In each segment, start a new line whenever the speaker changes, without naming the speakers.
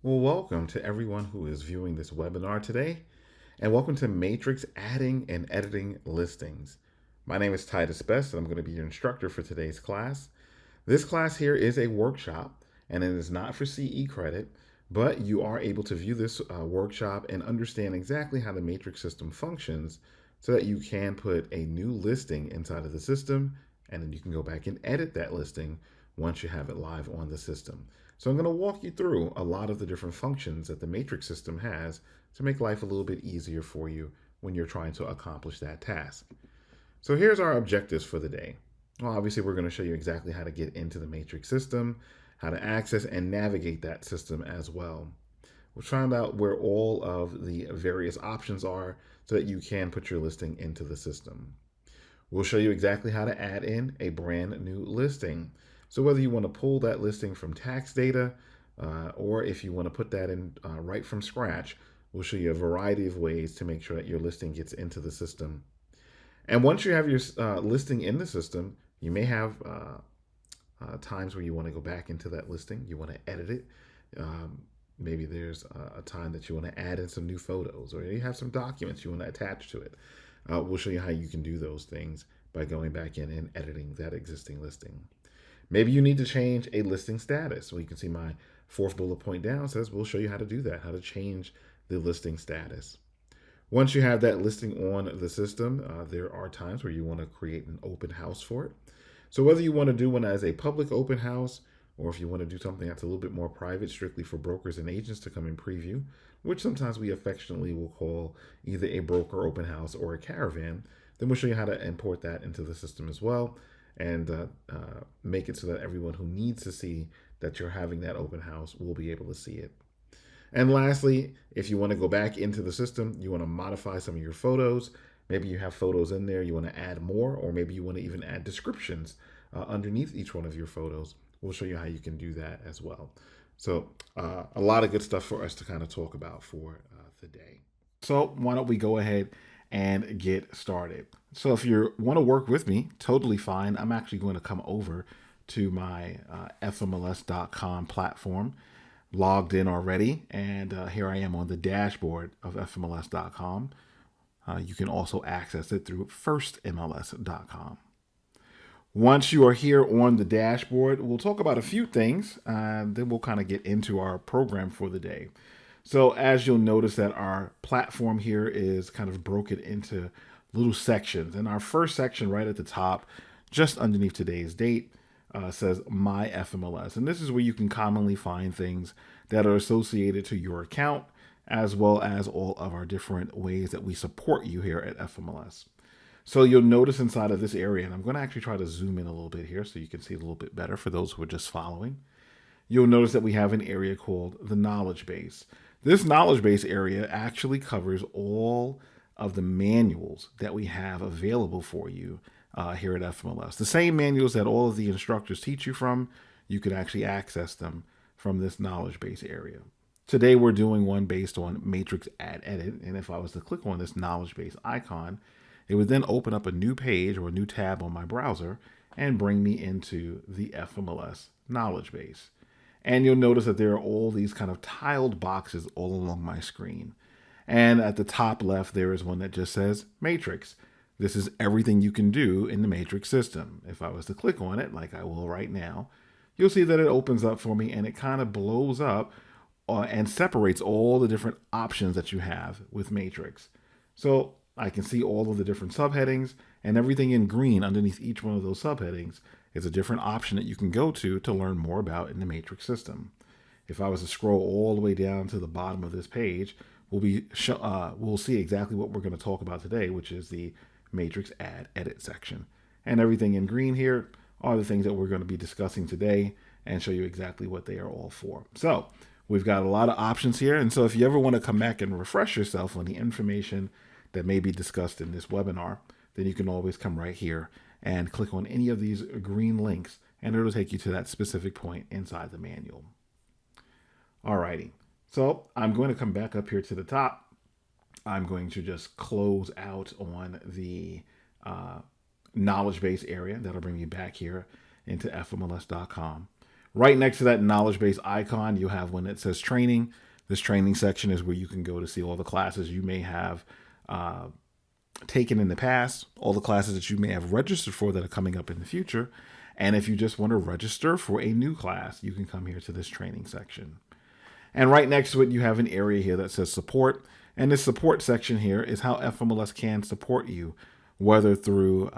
Well, welcome to everyone who is viewing this webinar today, and welcome to Matrix Adding and Editing Listings. My name is Titus Best, and I'm going to be your instructor for today's class. This class here is a workshop, and it is not for CE credit, but you are able to view this workshop and understand exactly how the Matrix system functions so that you can put a new listing inside of the system, and then you can go back and edit that listing once you have it live on the system. So I'm going to walk you through a lot of the different functions that the Matrix system has to make life a little bit easier for you when you're trying to accomplish that task. So here's our objectives for the day. Well, obviously, we're going to show you exactly how to get into the Matrix system, how to access and navigate that system as well. We'll find out where all of the various options are so that you can put your listing into the system. We'll show you exactly how to add in a brand new listing. So whether you want to pull that listing from tax data or if you want to put that in right from scratch, we'll show you a variety of ways to make sure that your listing gets into the system. And once you have your listing in the system, you may have times where you want to go back into that listing, you want to edit it. Maybe there's a time that you want to add in some new photos, or you have some documents you want to attach to it. We'll show you how you can do those things by going back in and editing that existing listing. Maybe you need to change a listing status. Well, you can see my fourth bullet point down says we'll show you how to do that, how to change the listing status. Once you have that listing on the system, there are times where you want to create an open house for it. So whether you want to do one as a public open house, or if you want to do something that's a little bit more private, strictly for brokers and agents to come and preview, which sometimes we affectionately will call either a broker open house or a caravan, then we'll show you how to import that into the system as well and make it so that everyone who needs to see that you're having that open house will be able to see it. And lastly, if you want to go back into the system, you want to modify some of your photos. Maybe you have photos in there, you want to add more, or maybe you want to even add descriptions underneath each one of your photos. We'll show you how you can do that as well. So a lot of good stuff for us to kind of talk about for the day. So why don't we go ahead and get started. So if you want to work with me, totally fine. I'm actually going to come over to my FMLS.com platform, logged in already, and here I am on the dashboard of FMLS.com. You can also access it through firstmls.com. Once you are here on the dashboard, we'll talk about a few things, and then we'll kind of get into our program for the day. So as you'll notice that our platform here is kind of broken into little sections. And our first section right at the top, just underneath today's date, says My FMLS. And this is where you can commonly find things that are associated to your account, as well as all of our different ways that we support you here at FMLS. So you'll notice inside of this area, and I'm going to actually try to zoom in a little bit here so you can see a little bit better for those who are just following. You'll notice that we have an area called the knowledge base. This knowledge base area actually covers all of the manuals that we have available for you here at FMLS. The same manuals that all of the instructors teach you from, you can actually access them from this knowledge base area. Today we're doing one based on Matrix Add Edit, and if I was to click on this knowledge base icon, it would then open up a new page or a new tab on my browser and bring me into the FMLS knowledge base. And you'll notice that there are all these kind of tiled boxes all along my screen. And at the top left, there is one that just says Matrix. This is everything you can do in the Matrix system. If I was to click on it, like I will right now, you'll see that it opens up for me and it kind of blows up and separates all the different options that you have with Matrix. So I can see all of the different subheadings, and everything in green underneath each one of those subheadings is a different option that you can go to learn more about in the Matrix system. If I was to scroll all the way down to the bottom of this page, we'll see exactly what we're going to talk about today, which is the Matrix Add Edit section. And everything in green here are the things that we're going to be discussing today and show you exactly what they are all for. So we've got a lot of options here. And so if you ever want to come back and refresh yourself on the information that may be discussed in this webinar, then you can always come right here and click on any of these green links, and it'll take you to that specific point inside the manual. Alrighty, so I'm going to come back up here to the top. I'm going to just close out on the knowledge base area. That'll bring me back here into FMLS.com. Right next to that knowledge base icon, you have one that says training. This training section is where you can go to see all the classes you may have uh, taken in the past, all the classes that you may have registered for that are coming up in the future. And if you just want to register for a new class, you can come here to this training section. And right next to it, you have an area here that says support. And this support section here is how FMLS can support you, whether through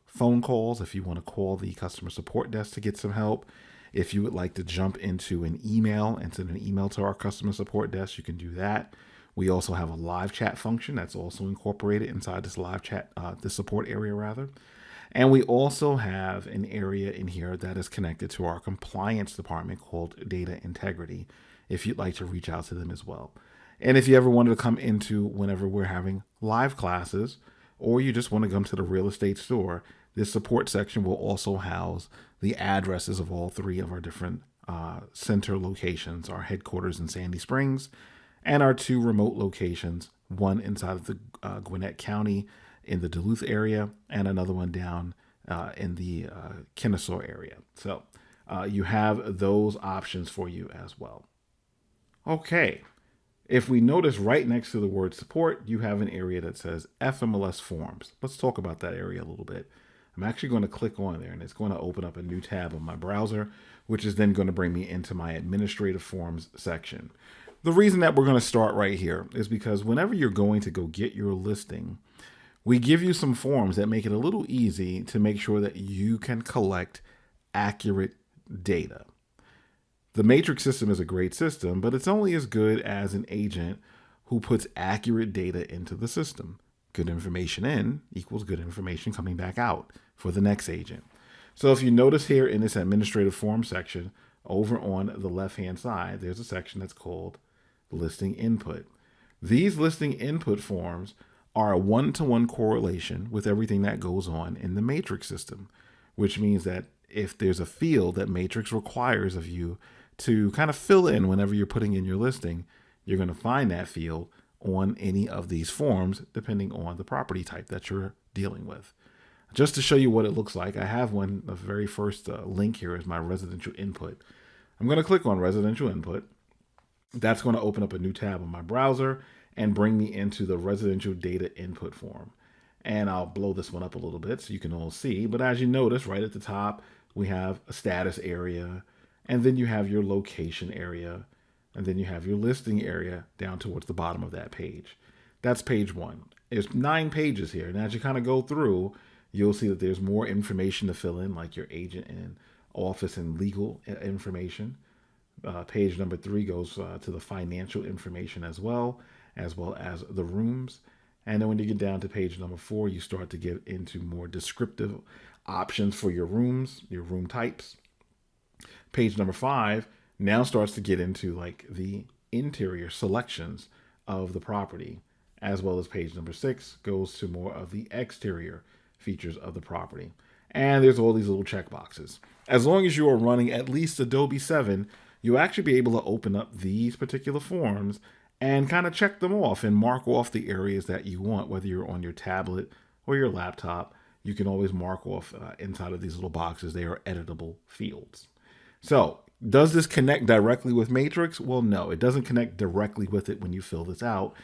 phone calls, if you want to call the customer support desk to get some help. If you would like to jump into an email and send an email to our customer support desk, you can do that. We also have a live chat function that's also incorporated inside this live chat, this support area rather. And we also have an area in here that is connected to our compliance department called data integrity, if you'd like to reach out to them as well. And if you ever wanted to come into whenever we're having live classes, or you just want to come to the real estate store, this support section will also house the addresses of all three of our different center locations, our headquarters in Sandy Springs and our two remote locations, one inside of the Gwinnett County in the Duluth area and another one down in the Kennesaw area. So you have those options for you as well. Okay, if we notice right next to the word support, you have an area that says FMLS Forms. Let's talk about that area a little bit. I'm actually going to click on there and it's going to open up a new tab on my browser, which is then going to bring me into my administrative forms section. The reason that we're going to start right here is because whenever you're going to go get your listing, we give you some forms that make it a little easy to make sure that you can collect accurate data. The matrix system is a great system, but it's only as good as an agent who puts accurate data into the system. Good information in equals good information coming back out for the next agent. So if you notice here in this administrative form section, over on the left-hand side, there's a section that's called listing input. These listing input forms are a one-to-one correlation with everything that goes on in the matrix system, which means that if there's a field that matrix requires of you to kind of fill in whenever you're putting in your listing, you're going to find that field on any of these forms, depending on the property type that you're dealing with. Just to show you what it looks like, I have one, the very first link here is my residential input. I'm going to click on residential input. That's going to open up a new tab on my browser and bring me into the residential data input form. And I'll blow this one up a little bit so you can all see. But as you notice, right at the top, we have a status area, and then you have your location area, and then you have your listing area down towards the bottom of that page. That's page one. There's 9 pages here. And as you kind of go through, you'll see that there's more information to fill in, like your agent and office and legal information. Page number 3 goes to the financial information as well as the rooms. And then when you get down to page number 4, you start to get into more descriptive options for your rooms, your room types. Page number 5 now starts to get into like the interior selections of the property, as well as page number 6 goes to more of the exterior features of the property. And there's all these little check boxes. As long as you are running at least Adobe 7, you'll actually be able to open up these particular forms and kind of check them off and mark off the areas that you want, whether you're on your tablet or your laptop. You can always mark off inside of these little boxes. They are editable fields. So does this connect directly with Matrix? Well, no, it doesn't connect directly with it when you fill this out.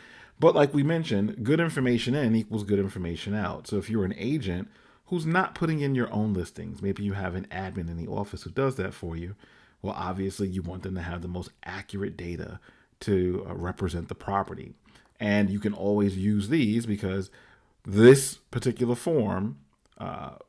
But like we mentioned, good information in equals good information out. So if you're an agent who's not putting in your own listings, maybe you have an admin in the office who does that for you, well, obviously you want them to have the most accurate data to represent the property. And you can always use these because this particular form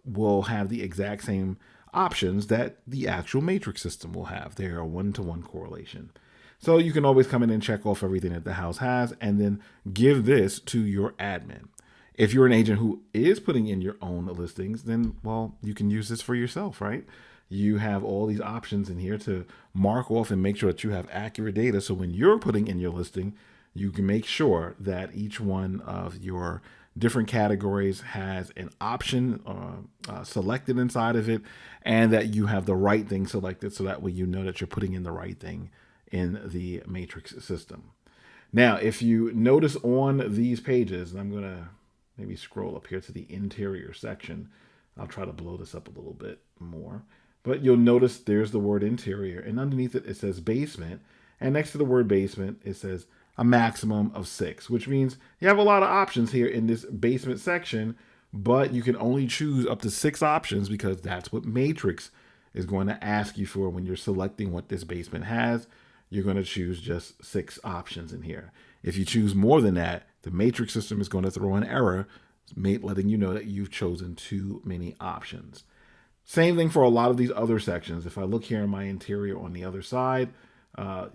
will have the exact same options that the actual matrix system will have. They are a one-to-one correlation. So you can always come in and check off everything that the house has and then give this to your admin. If you're an agent who is putting in your own listings, then, well, you can use this for yourself, right? You have all these options in here to mark off and make sure that you have accurate data. So when you're putting in your listing, you can make sure that each one of your different categories has an option selected inside of it and that you have the right thing selected so that way you know that you're putting in the right thing in the matrix system. Now, if you notice on these pages, and I'm going to maybe scroll up here to the interior section. I'll try to blow this up a little bit more. But you'll notice there's the word interior, and underneath it, it says basement. And next to the word basement, it says a maximum of 6, which means you have a lot of options here in this basement section, but you can only choose up to 6 options because that's what Matrix is going to ask you for when you're selecting what this basement has. You're going to choose just 6 options in here. If you choose more than that, the Matrix system is going to throw an error, letting you know that you've chosen too many options. Same thing for a lot of these other sections. If I look here in my interior on the other side,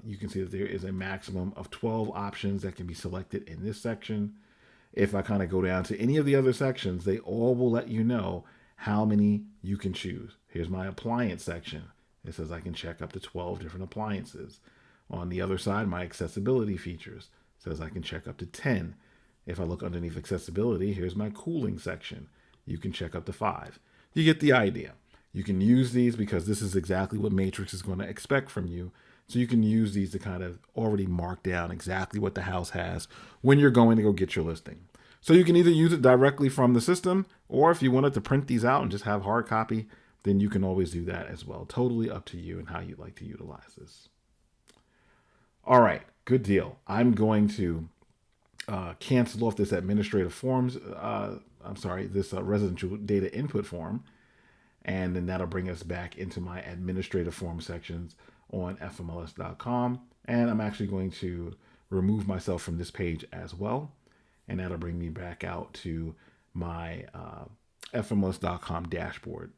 you can see that there is a maximum of 12 options that can be selected in this section. If I kind of go down to any of the other sections, they all will let you know how many you can choose. Here's my appliance section. It says I can check up to 12 different appliances. On the other side, my accessibility features says I can check up to 10. If I look underneath accessibility, here's my cooling section. You can check up to 5. You get the idea. You can use these because this is exactly what Matrix is going to expect from you. So you can use these to kind of already mark down exactly what the house has when you're going to go get your listing. So you can either use it directly from the system, or if you wanted to print these out and just have hard copy, then you can always do that as well. Totally up to you and how you'd like to utilize this. All right, good deal. I'm going to cancel off this administrative forms. This residential data input form. And then that'll bring us back into my administrative form sections on FMLS.com. And I'm actually going to remove myself from this page as well. And that'll bring me back out to my FMLS.com dashboard.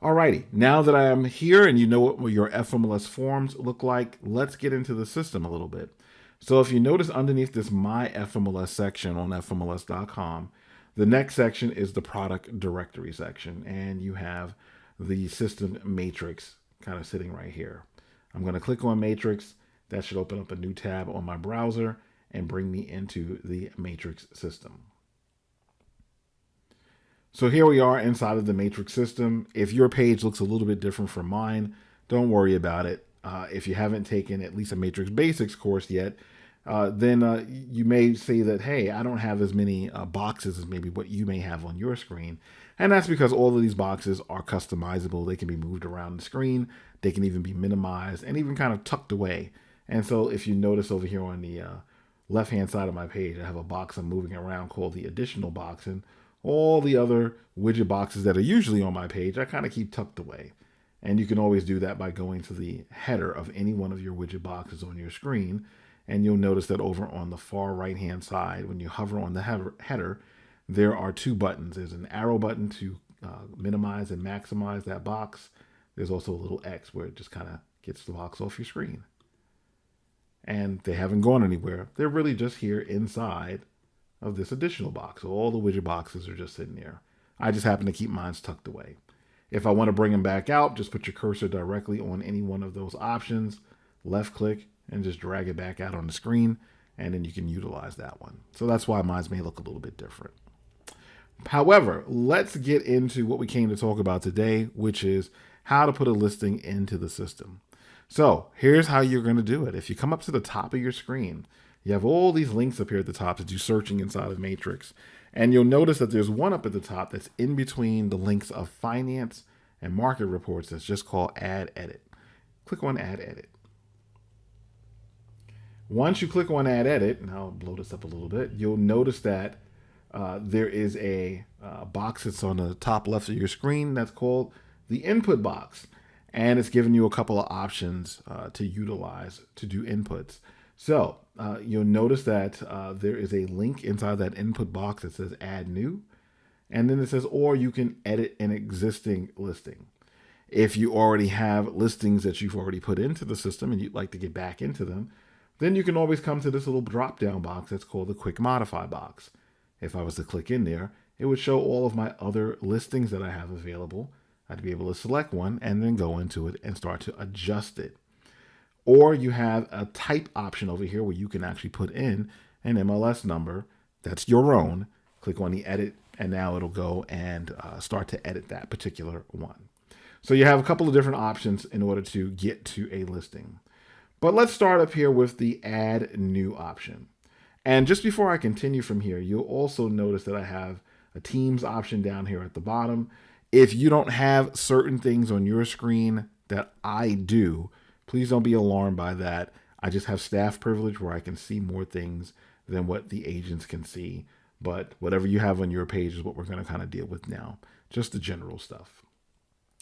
Alrighty, now that I am here and you know what your FMLS forms look like, let's get into the system a little bit. So if you notice underneath this My FMLS section on FMLS.com, the next section is the product directory section, and you have the system matrix kind of sitting right here. I'm going to click on matrix. That should open up a new tab on my browser and bring me into the matrix system. So here we are inside of the matrix system. If your page looks a little bit different from mine, don't worry about it. If you haven't taken at least a matrix basics course yet, then you may say that, hey, I don't have as many boxes as maybe what you may have on your screen. And that's because all of these boxes are customizable. They can be moved around the screen. They can even be minimized and even kind of tucked away. And so if you notice over here on the left-hand side of my page, I have a box I'm moving around called the additional box. And all the other widget boxes that are usually on my page, I kind of keep tucked away. And you can always do that by going to the header of any one of your widget boxes on your screen. And you'll notice that over on the far right-hand side, when you hover on the header, there are 2 buttons. There's an arrow button to minimize and maximize that box. There's also a little X where it just kind of gets the box off your screen. And they haven't gone anywhere. They're really just here inside of this additional box. So all the widget boxes are just sitting there. I just happen to keep mine tucked away. If I want to bring them back out, just put your cursor directly on any one of those options, left click, and just drag it back out on the screen, and then you can utilize that one. So that's why mine may look a little bit different. However, let's get into what we came to talk about today, which is how to put a listing into the system. So here's how you're going to do it. If you come up to the top of your screen, you have all these links up here at the top to do searching inside of Matrix. And you'll notice that there's one up at the top that's in between the links of finance and market reports that's just called Add Edit. Click on Add Edit. Once you click on Add Edit, and I'll blow this up a little bit, you'll notice that there is a box that's on the top left of your screen that's called the input box. And it's giving you a couple of options to utilize to do inputs. So you'll notice that there is a link inside that input box that says Add New. And then it says, or you can edit an existing listing. If you already have listings that you've already put into the system and you'd like to get back into them, then you can always come to this little drop-down box that's called the Quick Modify box. If I was to click in there, it would show all of my other listings that I have available. I'd be able to select one and then go into it and start to adjust it. Or you have a type option over here where you can actually put in an MLS number that's your own. Click on the edit, and now it'll go and start to edit that particular one. So you have a couple of different options in order to get to a listing. But let's start up here with the Add New option. And just before I continue from here, you'll also notice that I have a Teams option down here at the bottom. If you don't have certain things on your screen that I do, please don't be alarmed by that. I just have staff privilege where I can see more things than what the agents can see. But whatever you have on your page is what we're going to kind of deal with now, just the general stuff.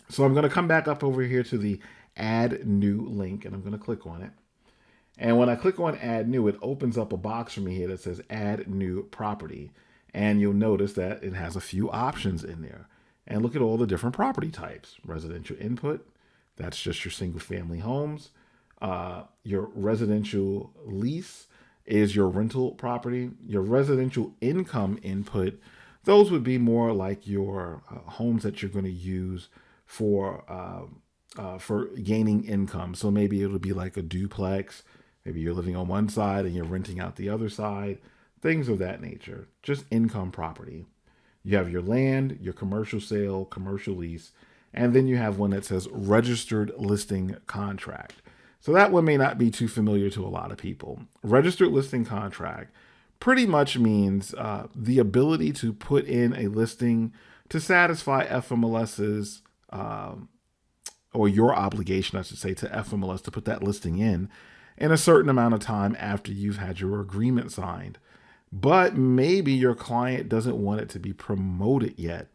So I'm going to come back up over here to the add new link, and I'm going to click on it. And when I click on add new, it opens up a box for me here that says add new property. And you'll notice that it has a few options in there. And look at all the different property types. Residential input, that's just your single family homes. Your residential lease is your rental property. Your residential income input, those would be more like your homes that you're going to use for gaining income. So maybe it'll be like a duplex. Maybe you're living on one side and you're renting out the other side. Things of that nature. Just income property. You have your land, your commercial sale, commercial lease, and then you have one that says registered listing contract. So that one may not be too familiar to a lot of people. Registered listing contract pretty much means the ability to put in a listing to satisfy FMLS's or your obligation, I should say, to FMLS to put that listing in a certain amount of time after you've had your agreement signed. But maybe your client doesn't want it to be promoted yet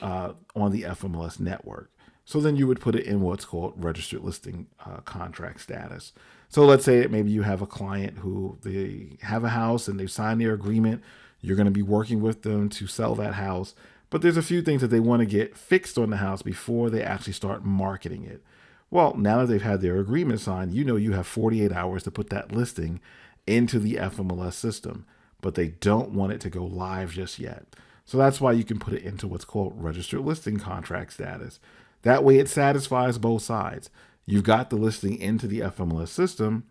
on the FMLS network. So then you would put it in what's called registered listing contract status. So let's say that maybe you have a client who they have a house and they've signed their agreement. You're going to be working with them to sell that house. But there's a few things that they want to get fixed on the house before they actually start marketing it. Well, now that they've had their agreement signed, you have 48 hours to put that listing into the FMLS system, but they don't want it to go live just yet. So that's why you can put it into what's called registered listing contract status. That way it satisfies both sides. You've got the listing into the FMLS system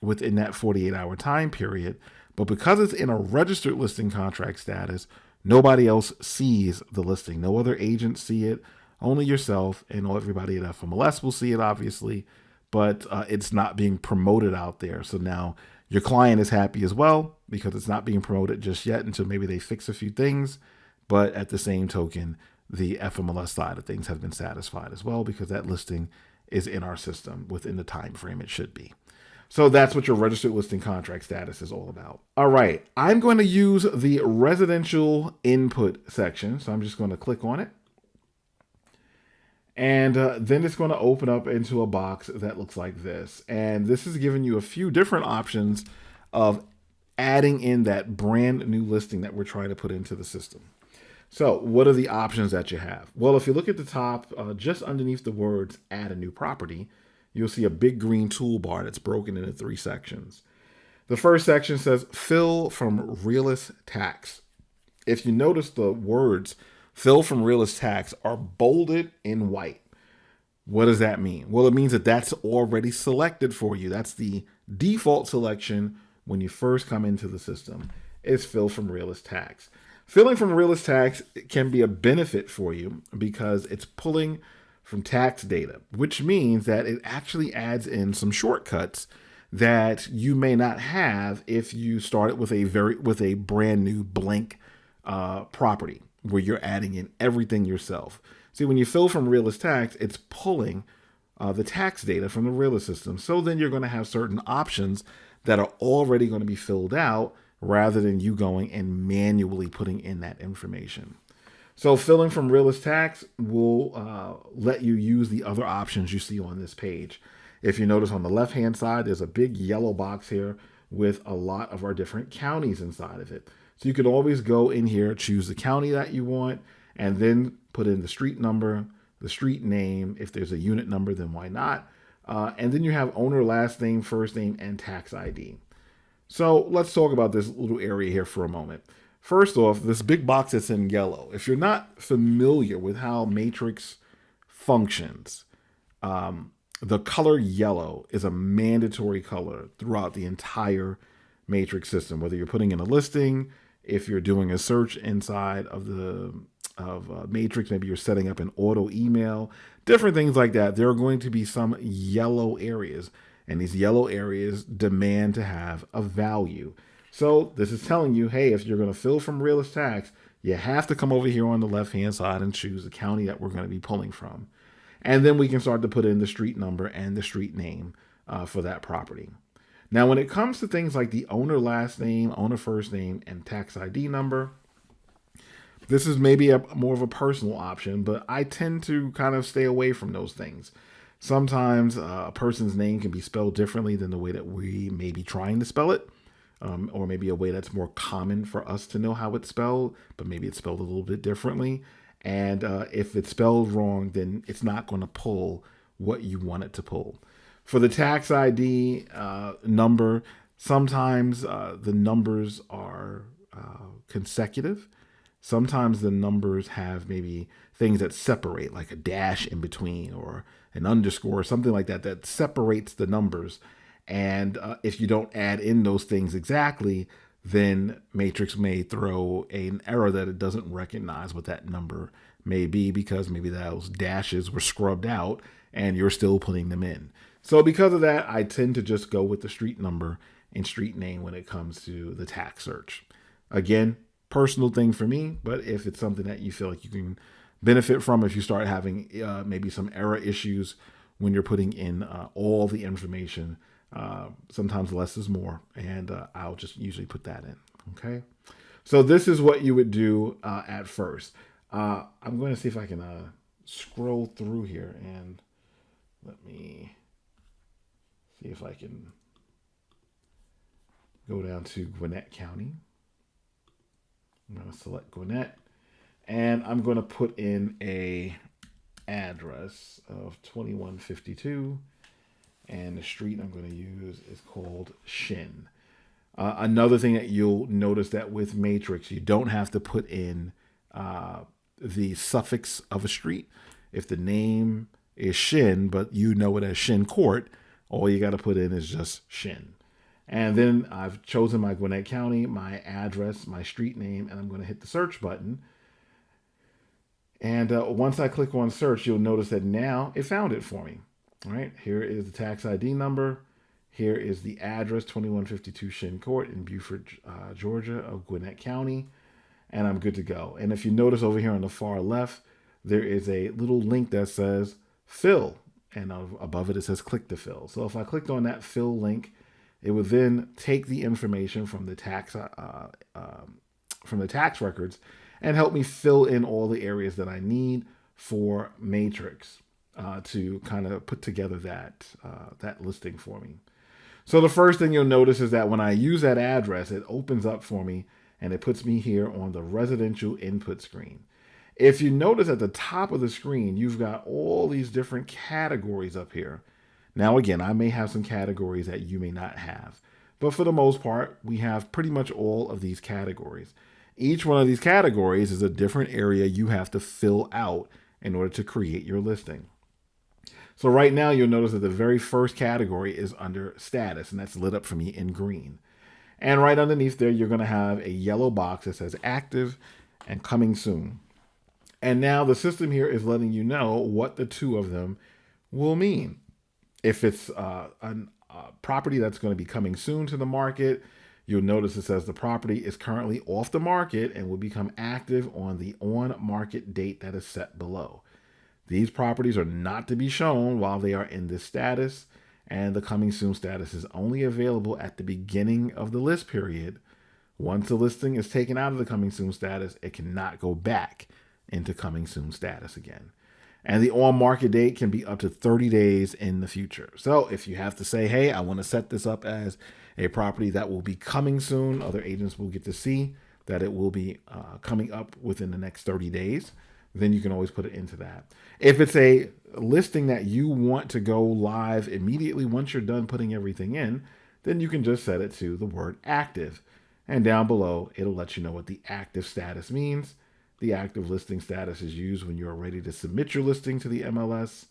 within that 48-hour time period, but because it's in a registered listing contract status, nobody else sees the listing. No other agents see it. Only yourself and everybody at FMLS will see it, obviously, but it's not being promoted out there. So now your client is happy as well because it's not being promoted just yet until maybe they fix a few things. But at the same token, the FMLS side of things has been satisfied as well because that listing is in our system within the time frame it should be. So that's what your registered listing contract status is all about. All right, I'm going to use the residential input section. So I'm just going to click on it. And then it's going to open up into a box that looks like this. And this is giving you a few different options of adding in that brand new listing that we're trying to put into the system. So what are the options that you have? Well, if you look at the top, just underneath the words add a new property, you'll see a big green toolbar that's broken into 3 sections. The first section says fill from realist tax. If you notice, the words fill from realist tax are bolded in white. What does that mean? Well, it means that that's already selected for you. That's the default selection when you first come into the system, is fill from realist tax. Filling from realist tax can be a benefit for you because it's pulling from tax data, which means that it actually adds in some shortcuts that you may not have if you started with a brand new blank property where you're adding in everything yourself. See, when you fill from realist tax, it's pulling the tax data from the realist system. So then you're going to have certain options that are already going to be filled out rather than you going and manually putting in that information. So filling from realist tax will let you use the other options you see on this page. If you notice on the left-hand side, there's a big yellow box here with a lot of our different counties inside of it. So you could always go in here, choose the county that you want, and then put in the street number, the street name. If there's a unit number, then why not? And then you have owner, last name, first name, and tax ID. So let's talk about this little area here for a moment. First off, this big box that's in yellow. If you're not familiar with how Matrix functions, the color yellow is a mandatory color throughout the entire Matrix system. Whether you're putting in a listing, if you're doing a search inside of Matrix, maybe you're setting up an auto email, different things like that. There are going to be some yellow areas, and these yellow areas demand to have a value. So this is telling you, hey, if you're going to fill from realist tax, You have to come over here on the left-hand side and choose the county that we're going to be pulling from. And then we can start to put in the street number and the street name for that property. Now, when it comes to things like the owner last name, owner first name, and tax ID number, this is maybe more of a personal option, but I tend to kind of stay away from those things. Sometimes a person's name can be spelled differently than the way that we may be trying to spell it, or maybe a way that's more common for us to know how it's spelled, but maybe it's spelled a little bit differently. And if it's spelled wrong, then it's not going to pull what you want it to pull. For the tax ID number, sometimes the numbers are consecutive. Sometimes the numbers have maybe things that separate, like a dash in between or an underscore or something like that, that separates the numbers. And if you don't add in those things exactly, then Matrix may throw an error that it doesn't recognize what that number may be, because maybe those dashes were scrubbed out and you're still putting them in. So because of that, I tend to just go with the street number and street name when it comes to the tax search. Again, personal thing for me, but if it's something that you feel like you can benefit from, if you start having maybe some error issues when you're putting in all the information, sometimes less is more, and I'll just usually put that in. Okay, so this is what you would do at first. I'm going to see if I can scroll through here, and let me see if I can go down to Gwinnett County. I'm going to select Gwinnett, and I'm going to put in a address of 2152, and the street I'm going to use is called Shin. Another thing that you'll notice that with Matrix, you don't have to put in the suffix of a street. If the name is Shin, but you know it as Shin Court, all you got to put in is just Shin. And then I've chosen my Gwinnett County, my address, my street name, and I'm going to hit the search button. And once I click on search, you'll notice that now it found it for me. All right, here is the tax ID number. Here is the address, 2152 Shin Court in Beaufort, Georgia of Gwinnett County. And I'm good to go. And if you notice over here on the far left, there is a little link that says fill. And above it, it says click to fill. So if I clicked on that fill link, it would then take the information from the tax records and help me fill in all the areas that I need for Matrix to kind of put together that listing for me. So the first thing you'll notice is that when I use that address, it opens up for me and it puts me here on the residential input screen. If you notice at the top of the screen, you've got all these different categories up here. Now, again, I may have some categories that you may not have, but for the most part, we have pretty much all of these categories. Each one of these categories is a different area you have to fill out in order to create your listing. So right now, you'll notice that the very first category is under status, and that's lit up for me in green. And right underneath there, you're going to have a yellow box that says active and coming soon. And now the system here is letting you know what the two of them will mean. If it's a property that's going to be coming soon to the market, you'll notice it says the property is currently off the market and will become active on the on-market date that is set below. These properties are not to be shown while they are in this status, and the coming soon status is only available at the beginning of the list period. Once the listing is taken out of the coming soon status, it cannot go back into coming soon status again. And the on-market date can be up to 30 days in the future. So if you have to say, hey, I want to set this up as a property that will be coming soon, other agents will get to see that it will be coming up within the next 30 days, then you can always put it into that. If it's a listing that you want to go live immediately once you're done putting everything in, then you can just set it to the word active. And down below, it'll let you know what the active status means. The active listing status is used when you're ready to submit your listing to the MLS.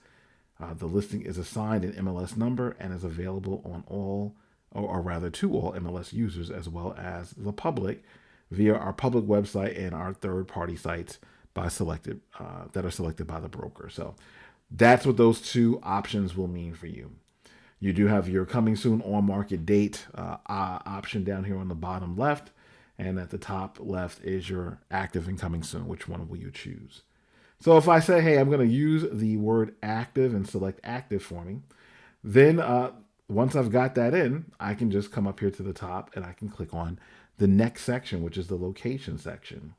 The listing is assigned an MLS number and is available on all, or rather to all MLS users as well as the public via our public website and our third-party sites that are selected by the broker. So that's what those two options will mean for you. You do have your coming soon on market date option down here on the bottom left. And at the top left is your active and coming soon. Which one will you choose? So if I say, hey, I'm going to use the word active and select active for me, then once I've got that in, I can just come up here to the top and I can click on the next section, which is the location section.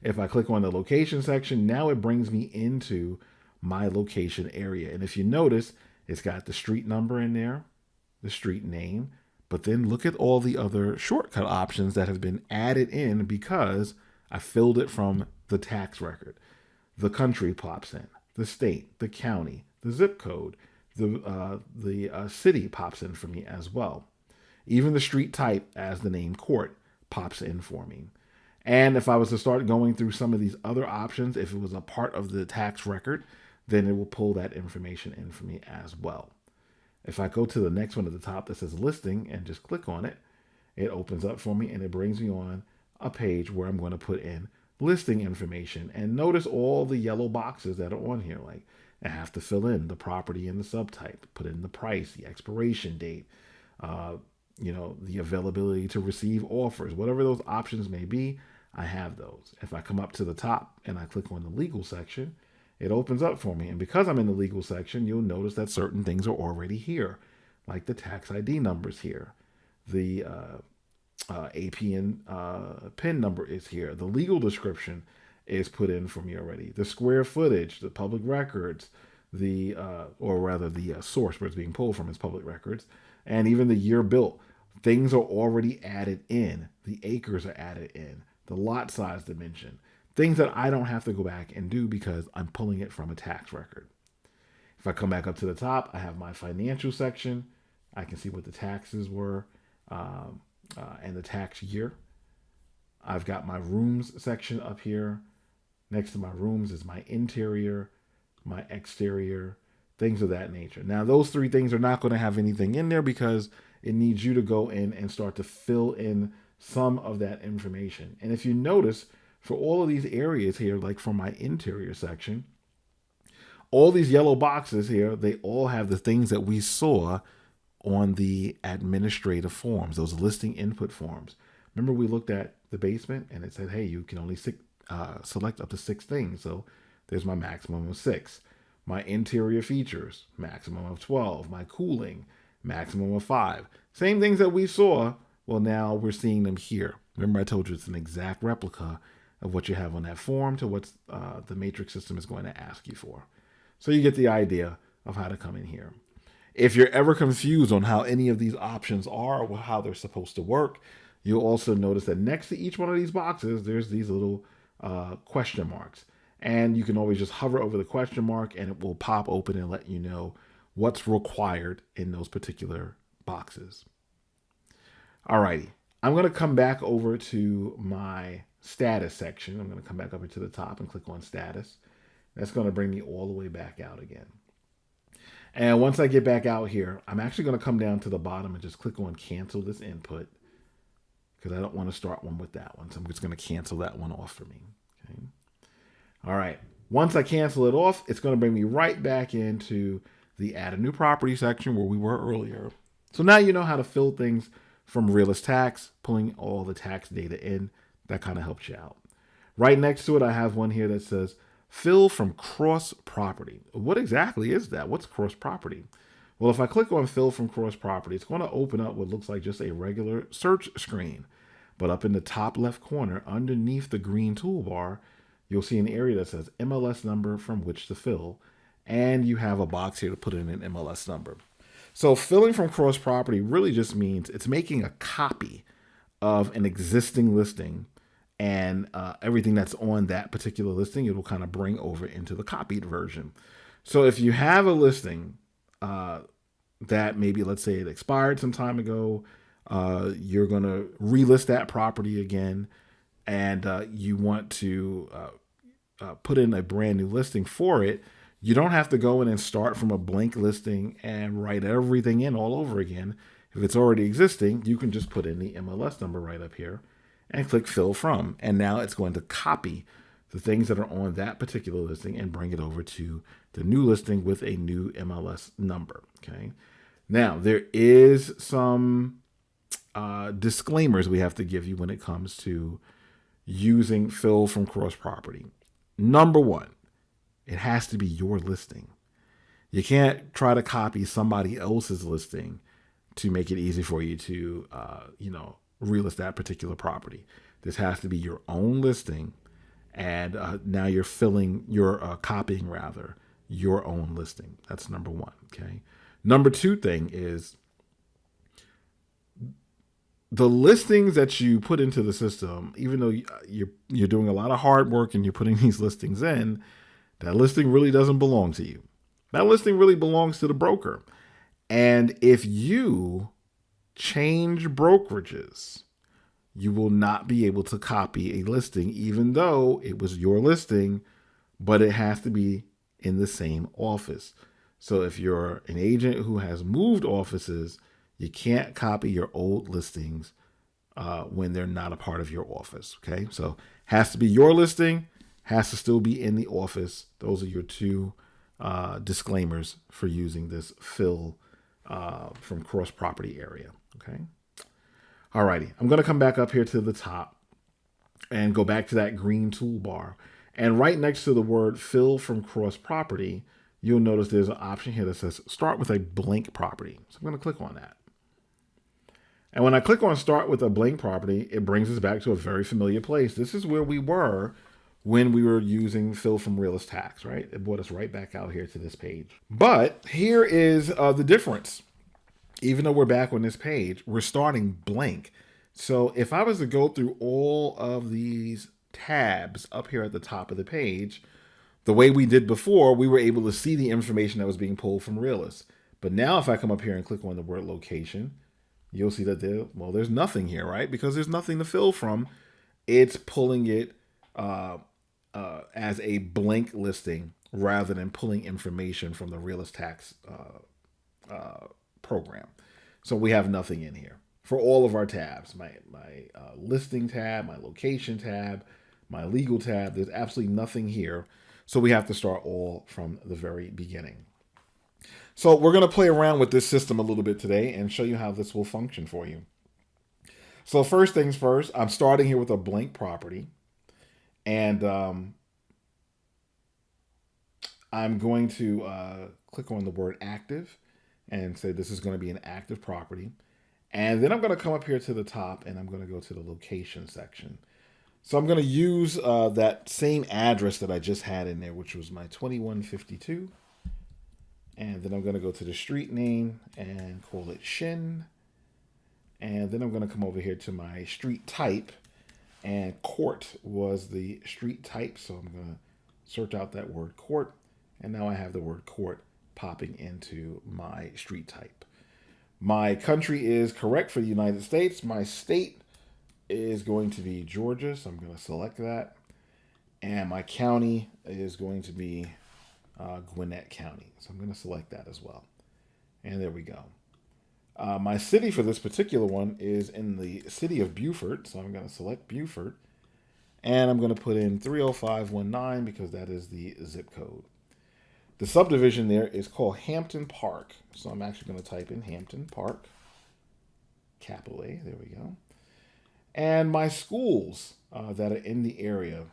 If I click on the location section, now it brings me into my location area. And if you notice, it's got the street number in there, the street name, but then look at all the other shortcut options that have been added in because I filled it from the tax record. The country pops in, the state, the county, the zip code, the city pops in for me as well. Even the street type as the name court pops in for me. And if I was to start going through some of these other options, if it was a part of the tax record, then it will pull that information in for me as well. If I go to the next one at the top that says listing and just click on it, it opens up for me and it brings me on a page where I'm going to put in listing information. And notice all the yellow boxes that are on here. Like I have to fill in the property and the subtype, put in the price, the expiration date, the availability to receive offers, whatever those options may be, I have those. If I come up to the top and I click on the legal section, it opens up for me. And because I'm in the legal section, you'll notice that certain things are already here, like the tax ID numbers here. The APN PIN number is here. The legal description is put in for me already. The square footage, the public records, the source where it's being pulled from is public records, and even the year built. Things are already added in. The acres are added in. The lot size dimension. Things that I don't have to go back and do because I'm pulling it from a tax record. If I come back up to the top, I have my financial section. I can see what the taxes were and the tax year. I've got my rooms section up here. Next to my rooms is my interior, my exterior, things of that nature. Now, those three things are not going to have anything in there because it needs you to go in and start to fill in some of that information. And if you notice, for all of these areas here, like for my interior section, all these yellow boxes here, they all have the things that we saw on the administrative forms, those listing input forms. Remember we looked at the basement and it said, hey, you can only select up to 6 things. So there's my maximum of 6. My interior features, maximum of 12. My cooling, maximum of 5. Same things that we saw. Well, now we're seeing them here. Remember I told you it's an exact replica of what you have on that form to what the matrix system is going to ask you for. So you get the idea of how to come in here. If you're ever confused on how any of these options are or how they're supposed to work, you'll also notice that next to each one of these boxes, there's these little question marks. And you can always just hover over the question mark and it will pop open and let you know what's required in those particular boxes. Alrighty, I'm going to come back over to my status section. I'm going to come back up to the top and click on status. That's going to bring me all the way back out again. And once I get back out here, I'm actually going to come down to the bottom and just click on cancel this input because I don't want to start one with that one. So I'm just going to cancel that one off for me. Okay. All right. Once I cancel it off, it's going to bring me right back into the add a new property section where we were earlier. So now you know how to fill things from Realist Tax, pulling all the tax data in. That kind of helps you out. Right next to it, I have one here that says fill from cross property. What exactly is that? What's cross property? Well, if I click on fill from cross property, it's going to open up what looks like just a regular search screen. But up in the top left corner, underneath the green toolbar, you'll see an area that says MLS number from which to fill. And you have a box here to put in an MLS number. So filling from cross property really just means it's making a copy of an existing listing, and everything that's on that particular listing, it will kind of bring over into the copied version. So if you have a listing that maybe, let's say it expired some time ago, you're going to relist that property again, and you want to put in a brand new listing for it, you don't have to go in and start from a blank listing and write everything in all over again. If it's already existing, you can just put in the MLS number right up here and click fill from. And now it's going to copy the things that are on that particular listing and bring it over to the new listing with a new MLS number. Okay. Now there is some disclaimers we have to give you when it comes to using fill from cross property. Number one, it has to be your listing. You can't try to copy somebody else's listing to make it easy for you to, relist that particular property. This has to be your own listing, and now you're copying rather your own listing. That's number one. Okay. Number two thing is the listings that you put into the system. Even though you're doing a lot of hard work and you're putting these listings in, that listing really doesn't belong to you. That listing really belongs to the broker. And if you change brokerages, you will not be able to copy a listing, even though it was your listing, but it has to be in the same office. So if you're an agent who has moved offices, you can't copy your old listings when they're not a part of your office. Okay, so has to be your listing, has to still be in the office. Those are your two disclaimers for using this fill from cross property area. Okay. Alrighty, I'm going to come back up here to the top and go back to that green toolbar. And right next to the word fill from cross property, you'll notice there's an option here that says start with a blank property. So I'm going to click on that. And when I click on start with a blank property, it brings us back to a very familiar place. This is where we were when we were using fill from realist tax, right? It brought us right back out here to this page. But here is the difference. Even though we're back on this page, we're starting blank. So if I was to go through all of these tabs up here at the top of the page, the way we did before, we were able to see the information that was being pulled from Realist. But now if I come up here and click on the word location, you'll see that there's nothing here, right? Because there's nothing to fill from. It's pulling it as a blank listing rather than pulling information from the Realist tax program. So we have nothing in here for all of our tabs. My listing tab, my location tab, my legal tab. There's absolutely nothing here. So we have to start all from the very beginning. So we're going to play around with this system a little bit today and show you how this will function for you. So first things first, I'm starting here with a blank property. And I'm going to click on the word active and say this is going to be an active property. And then I'm going to come up here to the top and I'm going to go to the location section. So I'm going to use that same address that I just had in there, which was my 2152. And then I'm going to go to the street name and call it Shin. And then I'm going to come over here to my street type. And court was the street type. So I'm going to search out that word court. And now I have the word court popping into my street type. My country is correct for the United States. My state is going to be Georgia. So I'm going to select that. And my county is going to be Gwinnett County. So I'm going to select that as well. And there we go. My city for this particular one is in the city of Beaufort. So I'm going to select Beaufort. And I'm going to put in 30519 because that is the zip code. The subdivision there is called Hampton Park. So I'm actually going to type in Hampton Park. Capital A. There we go. And my schools that are in the area.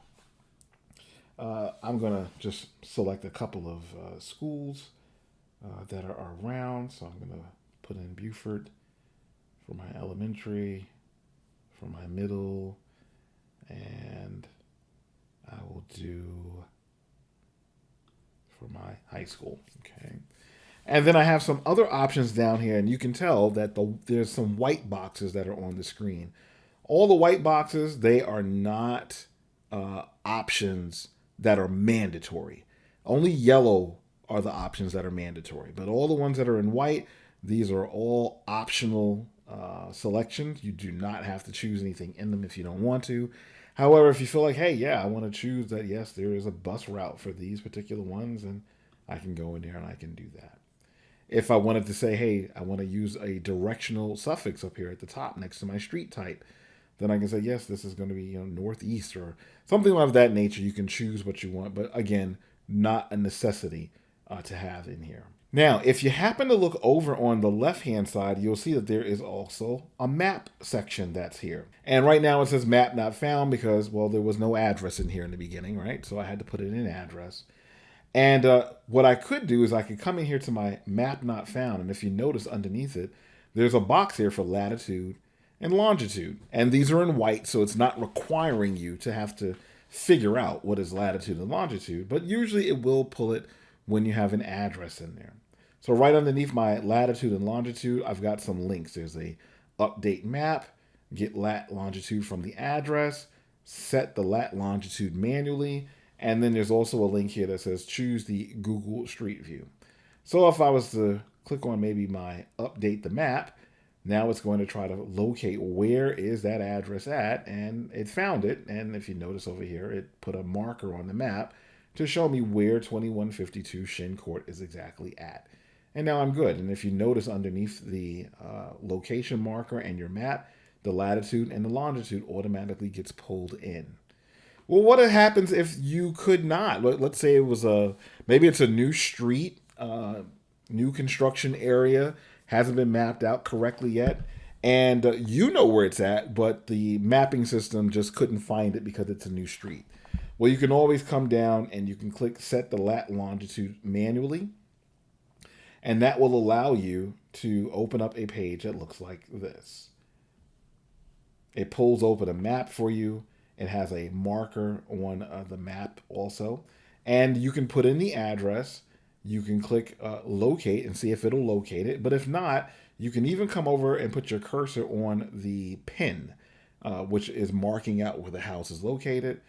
I'm going to just select a couple of schools that are around. So I'm going to put in Beaufort for my elementary, for my middle, and I will do for my high school. Okay. And then I have some other options down here, and you can tell that there's some white boxes that are on the screen. All the white boxes, they are not options that are mandatory. Only yellow are the options that are mandatory. But all the ones that are in white, these are all optional selections. You do not have to choose anything in them if you don't want to. However, if you feel like, hey, yeah, I want to choose that, yes, there is a bus route for these particular ones, and I can go in there and I can do that. If I wanted to say, hey, I want to use a directional suffix up here at the top next to my street type, then I can say, yes, this is going to be northeast or something of that nature. You can choose what you want, but again, not a necessity to have in here. Now, if you happen to look over on the left-hand side, you'll see that there is also a map section that's here. And right now it says map not found because, well, there was no address in here in the beginning, right? So I had to put in an address. And what I could do is I could come in here to my map not found. And if you notice underneath it, there's a box here for latitude and longitude. And these are in white, so it's not requiring you to have to figure out what is latitude and longitude. But usually it will pull it when you have an address in there. So right underneath my latitude and longitude, I've got some links. There's a update map, get lat longitude from the address, set the lat longitude manually, and then there's also a link here that says choose the Google Street View. So if I was to click on maybe my update the map, now it's going to try to locate where is that address at, and it found it. And if you notice over here, it put a marker on the map to show me where 2152 Shin Court is exactly at. And now I'm good. And if you notice underneath the location marker and your map, the latitude and the longitude automatically gets pulled in. Well, what happens if you could not? Let's say it was maybe it's a new street, new construction area, hasn't been mapped out correctly yet, and you know where it's at, but the mapping system just couldn't find it because it's a new street. Well, you can always come down and you can click set the lat longitude manually, and that will allow you to open up a page that looks like this. It pulls open a map for you. It has a marker on the map also. And you can put in the address. You can click locate and see if it'll locate it. But if not, you can even come over and put your cursor on the pin, which is marking out where the house is located.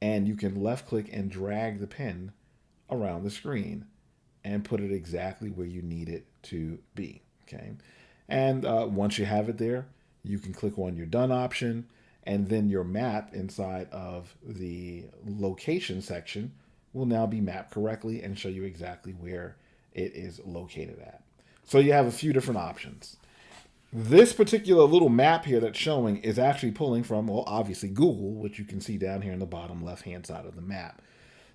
And you can left click and drag the pin around the screen and put it exactly where you need it to be. Okay. And once you have it there, you can click on your done option, and then your map inside of the location section will now be mapped correctly and show you exactly where it is located at. So you have a few different options. This particular little map here that's showing is actually pulling from, well, obviously Google, which you can see down here in the bottom left-hand side of the map.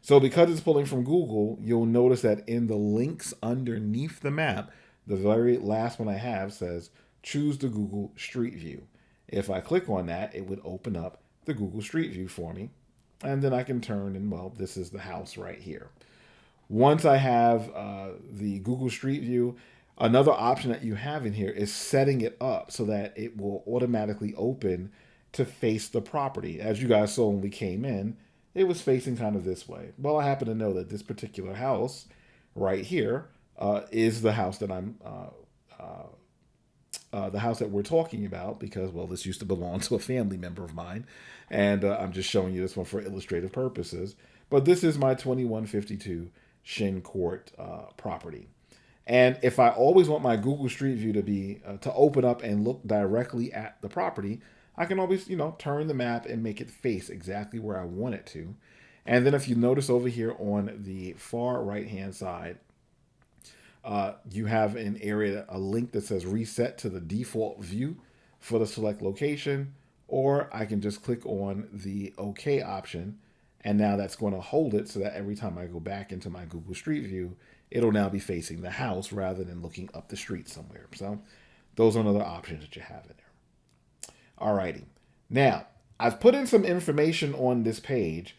So because it's pulling from Google, you'll notice that in the links underneath the map, the very last one I have says, choose the Google Street View. If I click on that, it would open up the Google Street View for me. And then I can turn and, well, this is the house right here. Once I have the Google Street View, another option that you have in here is setting it up so that it will automatically open to face the property. As you guys saw when we came in, it was facing kind of this way. Well, I happen to know that this particular house right here is the house that the house that we're talking about because, well, this used to belong to a family member of mine. And I'm just showing you this one for illustrative purposes. But this is my 2152 Shin Court property. And if I always want my Google Street View to be to open up and look directly at the property, I can always, turn the map and make it face exactly where I want it to. And then if you notice over here on the far right-hand side, you have an area, a link that says reset to the default view for the select location, or I can just click on the OK option, and now that's going to hold it so that every time I go back into my Google Street View, it'll now be facing the house rather than looking up the street somewhere. So those are another options that you have in there. Alrighty. Now, I've put in some information on this page.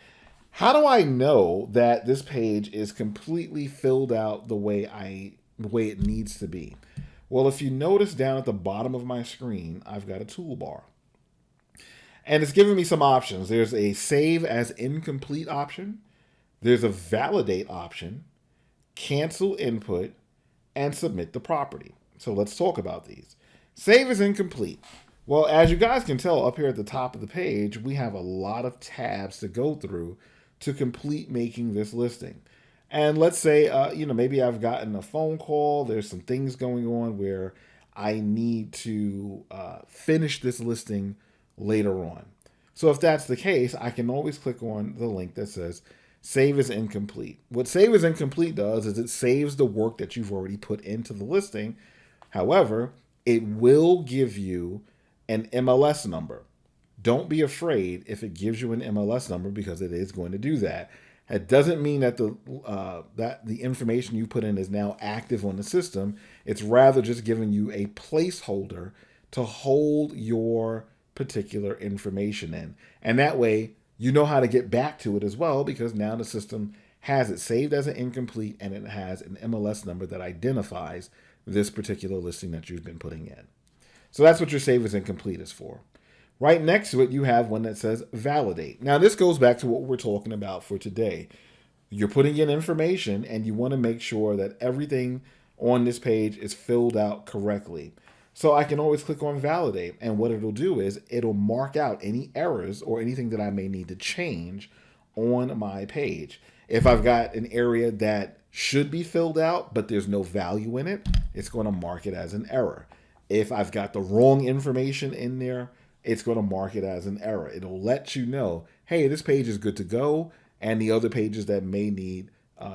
How do I know that this page is completely filled out the way it needs to be? Well, if you notice down at the bottom of my screen, I've got a toolbar. And it's giving me some options. There's a save as incomplete option. There's a validate option, cancel input, and submit the property. So let's talk about these. Save as incomplete. Well, as you guys can tell up here at the top of the page, we have a lot of tabs to go through to complete making this listing. And let's say, maybe I've gotten a phone call. There's some things going on where I need to finish this listing later on. So if that's the case, I can always click on the link that says save as incomplete. What save as incomplete does is it saves the work that you've already put into the listing. However, it will give you an MLS number. Don't be afraid if it gives you an MLS number because it is going to do that. It doesn't mean that the information you put in is now active on the system. It's rather just giving you a placeholder to hold your particular information in. And that way, you know how to get back to it as well, because now the system has it saved as an incomplete and it has an MLS number that identifies this particular listing that you've been putting in. So that's what your save as incomplete is for. Right next to it, you have one that says validate. Now, this goes back to what we're talking about for today. You're putting in information and you want to make sure that everything on this page is filled out correctly. So I can always click on validate, and what it'll do is it'll mark out any errors or anything that I may need to change on my page. If I've got an area that should be filled out, but there's no value in it, it's going to mark it as an error. If I've got the wrong information in there, it's going to mark it as an error. It'll let you know, hey, this page is good to go, and the other pages that may need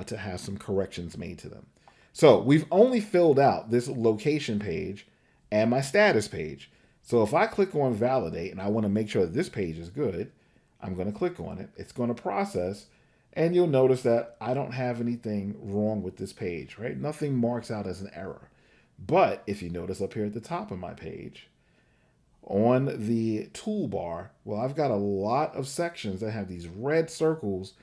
to have some corrections made to them. So we've only filled out this location page and my status page. So if I click on validate and I want to make sure that this page is good, I'm going to click on it. It's going to process, and you'll notice that I don't have anything wrong with this page, right? Nothing marks out as an error. But if you notice up here at the top of my page, on the toolbar, well, I've got a lot of sections that have these red circles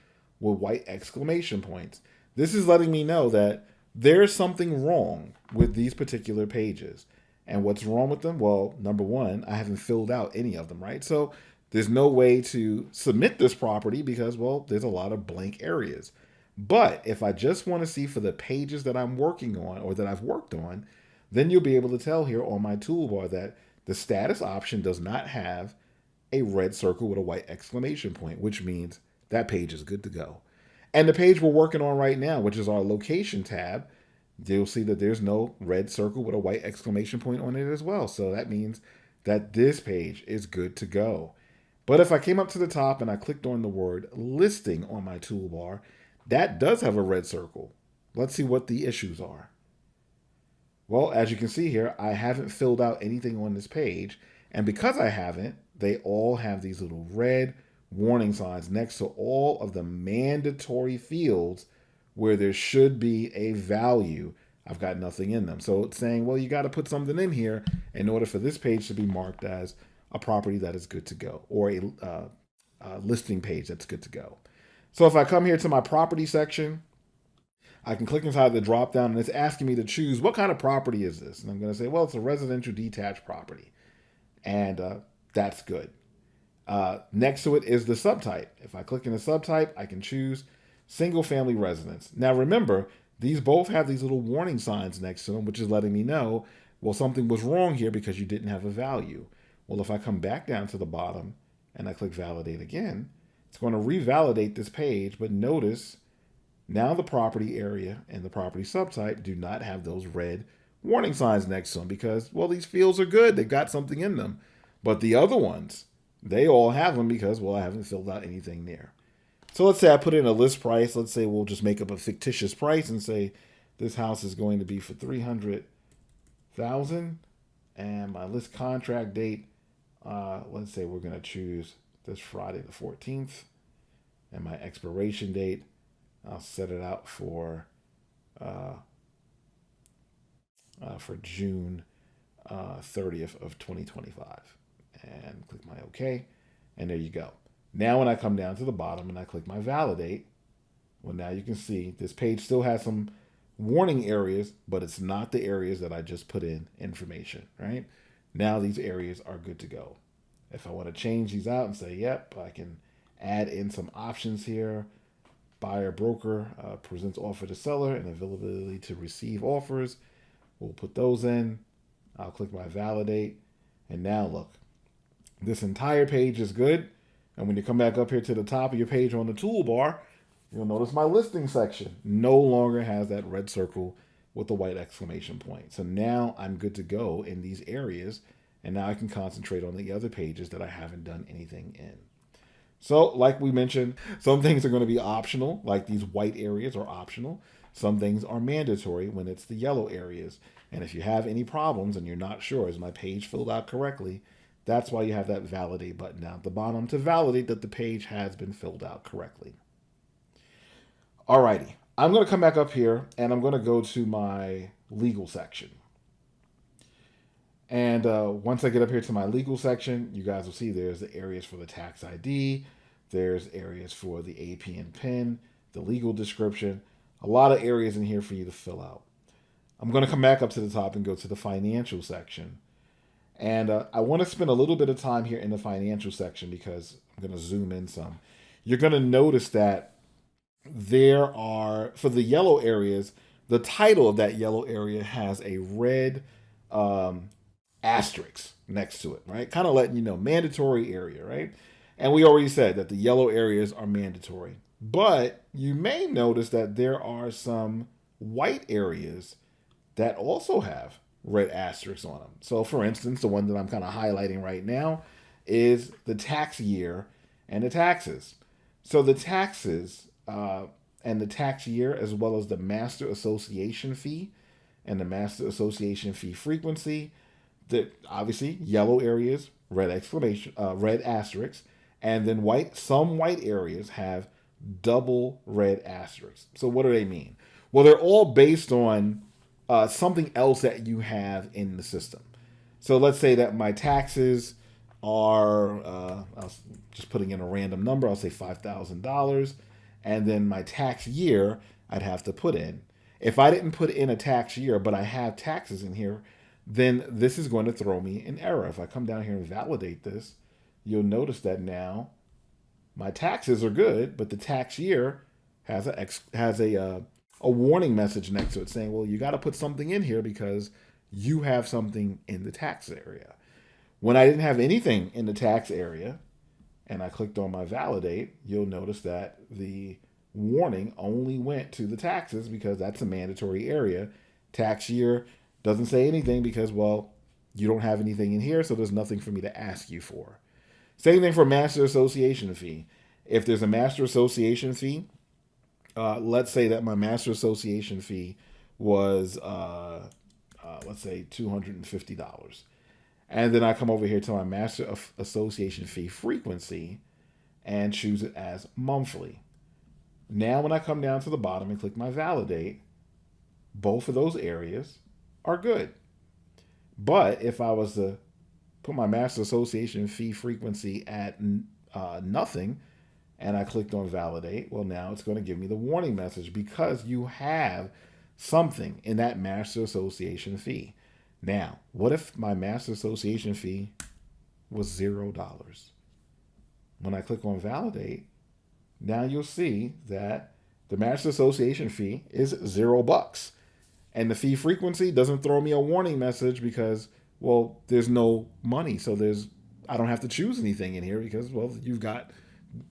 with white exclamation points. This is letting me know that there's something wrong with these particular pages. And what's wrong with them? Well, number one, I haven't filled out any of them, right? So there's no way to submit this property because, well, there's a lot of blank areas. But if I just want to see for the pages that I'm working on or that I've worked on, then you'll be able to tell here on my toolbar that the status option does not have a red circle with a white exclamation point, which means that page is good to go. And the page we're working on right now, which is our location tab, you'll see that there's no red circle with a white exclamation point on it as well. So that means that this page is good to go. But if I came up to the top and I clicked on the word listing on my toolbar, that does have a red circle. Let's see what the issues are. Well, as you can see here, I haven't filled out anything on this page. And because I haven't, they all have these little red warning signs next to all of the mandatory fields where there should be a value. I've got nothing in them. So it's saying, well, you got to put something in here in order for this page to be marked as a property that is good to go, or a listing page that's good to go. So if I come here to my property section, I can click inside the drop down and it's asking me to choose what kind of property is this. And I'm going to say, well, it's a residential detached property. And that's good. Next to it is the subtype. If I click in the subtype, I can choose single family residence. Now remember, these both have these little warning signs next to them, which is letting me know, well, something was wrong here because you didn't have a value. Well, if I come back down to the bottom and I click validate again, it's going to revalidate this page, but notice now the property area and the property subtype do not have those red warning signs next to them because, well, these fields are good. They've got something in them. But the other ones, they all have them because, well, I haven't filled out anything there. So let's say I put in a list price. Let's say we'll just make up a fictitious price and say this house is going to be for $300,000, and my list contract date, let's say we're going to choose this Friday the 14th, and my expiration date, I'll set it out for June 30th of 2025, and click my OK, and there you go. Now when I come down to the bottom and I click my validate, well, now you can see this page still has some warning areas, but it's not the areas that I just put in information, right? Now these areas are good to go. If I want to change these out and say, yep, I can add in some options here. Buyer broker presents offer to seller and availability to receive offers. We'll put those in. I'll click my validate. And now look, this entire page is good. And when you come back up here to the top of your page on the toolbar, you'll notice my listing section no longer has that red circle with the white exclamation point. So now I'm good to go in these areas. And now I can concentrate on the other pages that I haven't done anything in. So like we mentioned, some things are going to be optional, like these white areas are optional. Some things are mandatory when it's the yellow areas. And if you have any problems and you're not sure, is my page filled out correctly? That's why you have that validate button down at the bottom to validate that the page has been filled out correctly. Alrighty, I'm going to come back up here and I'm going to go to my legal section. And once I get up here to my legal section, you guys will see there's the areas for the tax ID, there's areas for the AP and PIN, the legal description, a lot of areas in here for you to fill out. I'm going to come back up to the top and go to the financial section. And I want to spend a little bit of time here in the financial section because I'm going to zoom in some. You're going to notice that there are, for the yellow areas, the title of that yellow area has a red um, asterisk next to it, right? Kind of letting you know, mandatory area, right? And we already said that the yellow areas are mandatory. But you may notice that there are some white areas that also have red asterisks on them. So, for instance, the one that I'm kind of highlighting right now is the tax year and the taxes. So, the taxes and the tax year, as well as the master association fee and the master association fee frequency, the obviously yellow areas, red exclamation, red asterisks, and then white. Some white areas have double red asterisks. So, what do they mean? Well, they're all based on something else that you have in the system. So let's say that my taxes are, I was just putting in a random number, I'll say $5,000. And then my tax year, I'd have to put in. If I didn't put in a tax year, but I have taxes in here, then this is going to throw me an error. If I come down here and validate this, you'll notice that now my taxes are good, but the tax year has a warning message next to it saying, well, you got to put something in here because you have something in the tax area. When I didn't have anything in the tax area and I clicked on my validate, you'll notice that the warning only went to the taxes because that's a mandatory area. Tax year doesn't say anything because, well, you don't have anything in here, so there's nothing for me to ask you for. Same thing for master association fee. If there's a master association fee, let's say that my master association fee was, let's say, $250. And then I come over here to my master association fee frequency and choose it as monthly. Now, when I come down to the bottom and click my validate, both of those areas are good. But if I was to put my master association fee frequency at nothing, and I clicked on validate, well, now it's going to give me the warning message because you have something in that master association fee. Now, what if my master association fee was $0? When I click on validate, now you'll see that the master association fee is $0. And the fee frequency doesn't throw me a warning message because, well, there's no money. So I don't have to choose anything in here because, well, you've got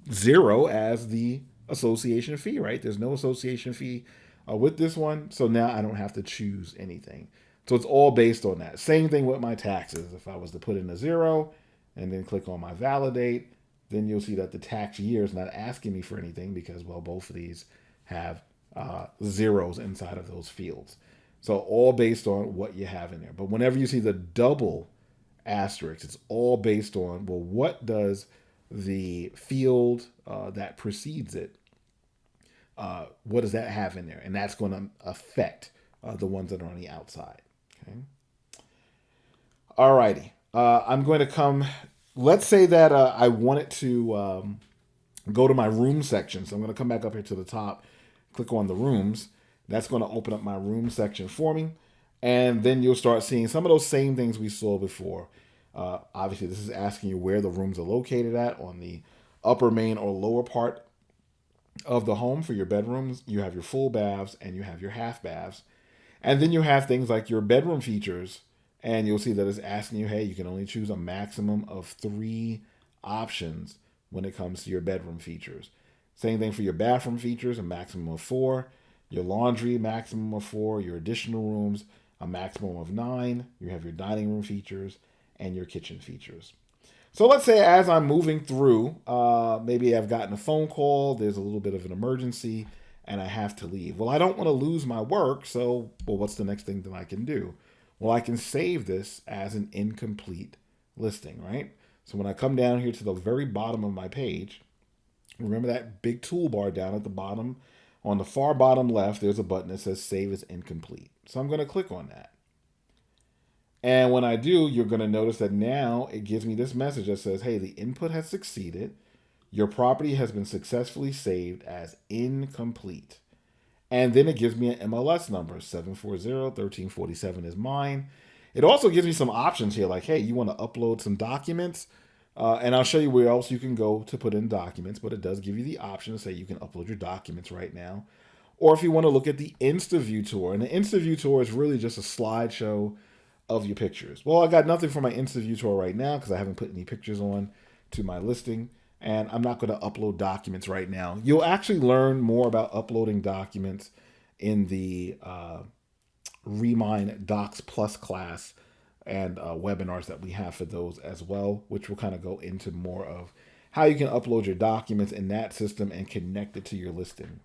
0 as the association fee, right? There's no association fee with this one. So now I don't have to choose anything. So it's all based on that. Same thing with my taxes. If I was to put in a 0 and then click on my validate, then you'll see that the tax year is not asking me for anything because, well, both of these have zeros inside of those fields. So all based on what you have in there. But whenever you see the double asterisk, it's all based on, well, what does the field that precedes it, what does that have in there? And that's going to affect the ones that are on the outside. Okay. Alrighty. I'm going to come, let's say that I wanted to go to my room section. So I'm going to come back up here to the top, click on the rooms. That's going to open up my room section for me. And then you'll start seeing some of those same things we saw before. Obviously, this is asking you where the rooms are located at on the upper, main, or lower part of the home for your bedrooms. You have your full baths and you have your half baths. And then you have things like your bedroom features. And you'll see that it's asking you, hey, you can only choose a maximum of 3 options when it comes to your bedroom features. Same thing for your bathroom features, a maximum of 4. Your laundry, maximum of 4. Your additional rooms, a maximum of 9. You have your dining room features and your kitchen features. So let's say as I'm moving through, maybe I've gotten a phone call, there's a little bit of an emergency, and I have to leave. Well, I don't want to lose my work, so, well, what's the next thing that I can do? Well, I can save this as an incomplete listing, right? So when I come down here to the very bottom of my page, remember that big toolbar down at the bottom On the far bottom left, there's a button that says Save as Incomplete. So I'm going to click on that. And when I do, you're going to notice that now it gives me this message that says, hey, the input has succeeded. Your property has been successfully saved as incomplete. And then it gives me an MLS number, 740-1347 is mine. It also gives me some options here, like, hey, you want to upload some documents? And I'll show you where else you can go to put in documents, but it does give you the option to say you can upload your documents right now. Or if you want to look at the InstaView tour, and the InstaView tour is really just a slideshow of your pictures. Well, I got nothing for my InstaView tour right now because I haven't put any pictures on to my listing, and I'm not going to upload documents right now. You'll actually learn more about uploading documents in the Remind Docs Plus class and webinars that we have for those as well, which will kind of go into more of how you can upload your documents in that system and connect it to your listing.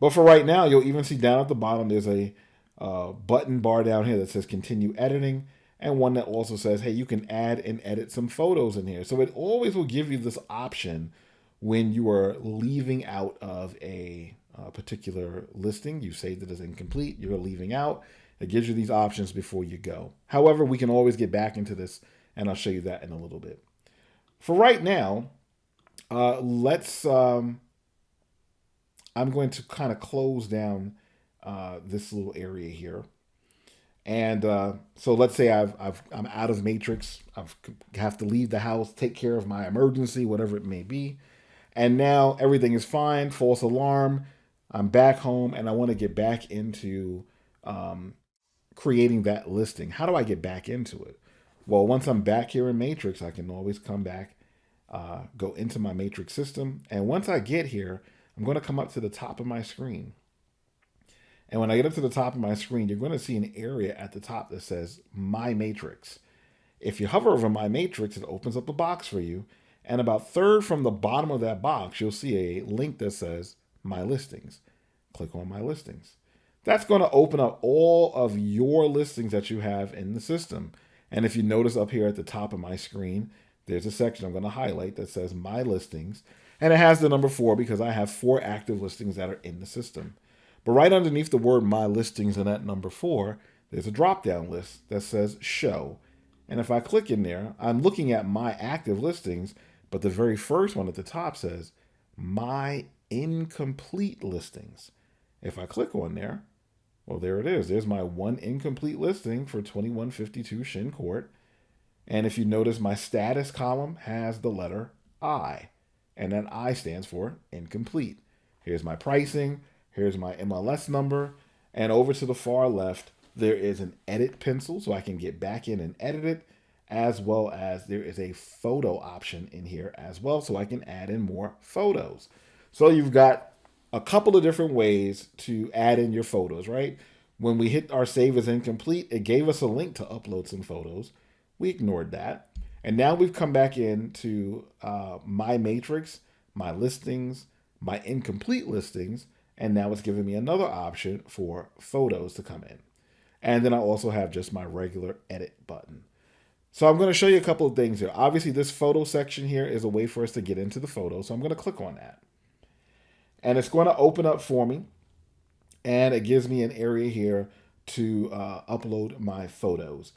But for right now, you'll even see down at the bottom, there's a button bar down here that says continue editing, and one that also says, hey, you can add and edit some photos in here. So it always will give you this option when you are leaving out of a particular listing. You saved it as incomplete, you're leaving out. It gives you these options before you go. However, we can always get back into this, and I'll show you that in a little bit. For right now, I'm going to kind of close down this little area here. And so let's say I'm out of Matrix. I have to leave the house, take care of my emergency, whatever it may be. And now everything is fine, false alarm. I'm back home and I want to get back into creating that listing. How do I get back into it? Well, once I'm back here in Matrix, I can always come back, go into my Matrix system. And once I get here, I'm going to come up to the top of my screen. And when I get up to the top of my screen, you're going to see an area at the top that says My Matrix. If you hover over My Matrix, it opens up a box for you. And about third from the bottom of that box, you'll see a link that says My Listings. Click on My Listings. That's going to open up all of your listings that you have in the system. And if you notice up here at the top of my screen, there's a section I'm going to highlight that says My Listings. And it has the number 4 because I have 4 active listings that are in the system. But right underneath the word My Listings and that number 4, there's a drop-down list that says Show. And if I click in there, I'm looking at my active listings, but the very first one at the top says My Incomplete Listings. If I click on there, well, there it is. There's my one incomplete listing for 2152 Shin Court. And if you notice, my status column has the letter I, and that I stands for incomplete. Here's my pricing. Here's my MLS number. And over to the far left, there is an edit pencil, so I can get back in and edit it, as well as there is a photo option in here as well, so I can add in more photos. So you've got a couple of different ways to add in your photos, right? When we hit our save as incomplete, it gave us a link to upload some photos. We ignored that. And now we've come back into my matrix, my listings, my incomplete listings, and now it's giving me another option for photos to come in. And then I also have just my regular edit button. So I'm going to show you a couple of things here. Obviously, this photo section here is a way for us to get into the photo. So I'm going to click on that. And it's going to open up for me. And it gives me an area here to upload my photos.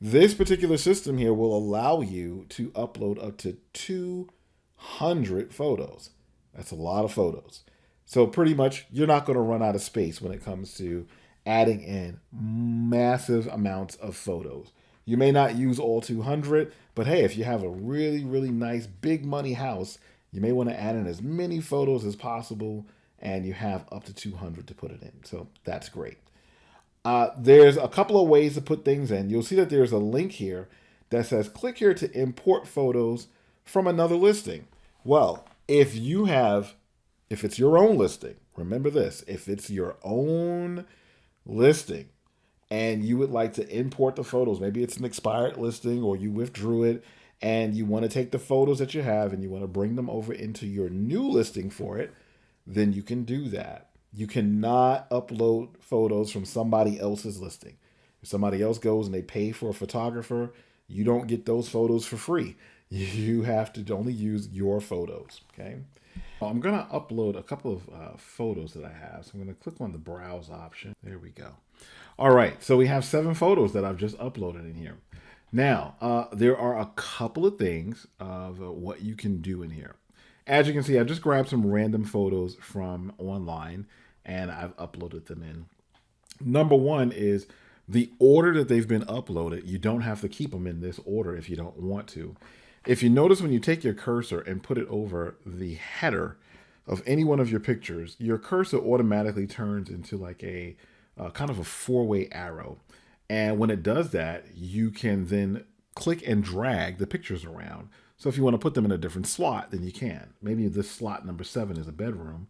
This particular system here will allow you to upload up to 200 photos. That's a lot of photos. So pretty much you're not going to run out of space when it comes to adding in massive amounts of photos. You may not use all 200, but hey, if you have a really, really nice big money house, you may want to add in as many photos as possible, and you have up to 200 to put it in. So that's great. There's a couple of ways to put things in. You'll see that there's a link here that says click here to import photos from another listing. Well, if it's your own listing, remember this, if it's your own listing and you would like to import the photos, maybe it's an expired listing or you withdrew it and you want to take the photos that you have and you want to bring them over into your new listing for it, then you can do that. You cannot upload photos from somebody else's listing. If somebody else goes and they pay for a photographer, you don't get those photos for free. You have to only use your photos, okay? I'm going to upload a couple of photos that I have. So I'm going to click on the browse option. There we go. All right. So we have 7 photos that I've just uploaded in here. Now, there are a couple of things of what you can do in here. As you can see, I just grabbed some random photos from online and I've uploaded them in. Number one is the order that they've been uploaded. You don't have to keep them in this order if you don't want to. If you notice when you take your cursor and put it over the header of any one of your pictures, your cursor automatically turns into like a kind of a 4-way arrow. And when it does that, you can then click and drag the pictures around. So if you want to put them in a different slot, then you can. Maybe this slot number 7 is a bedroom,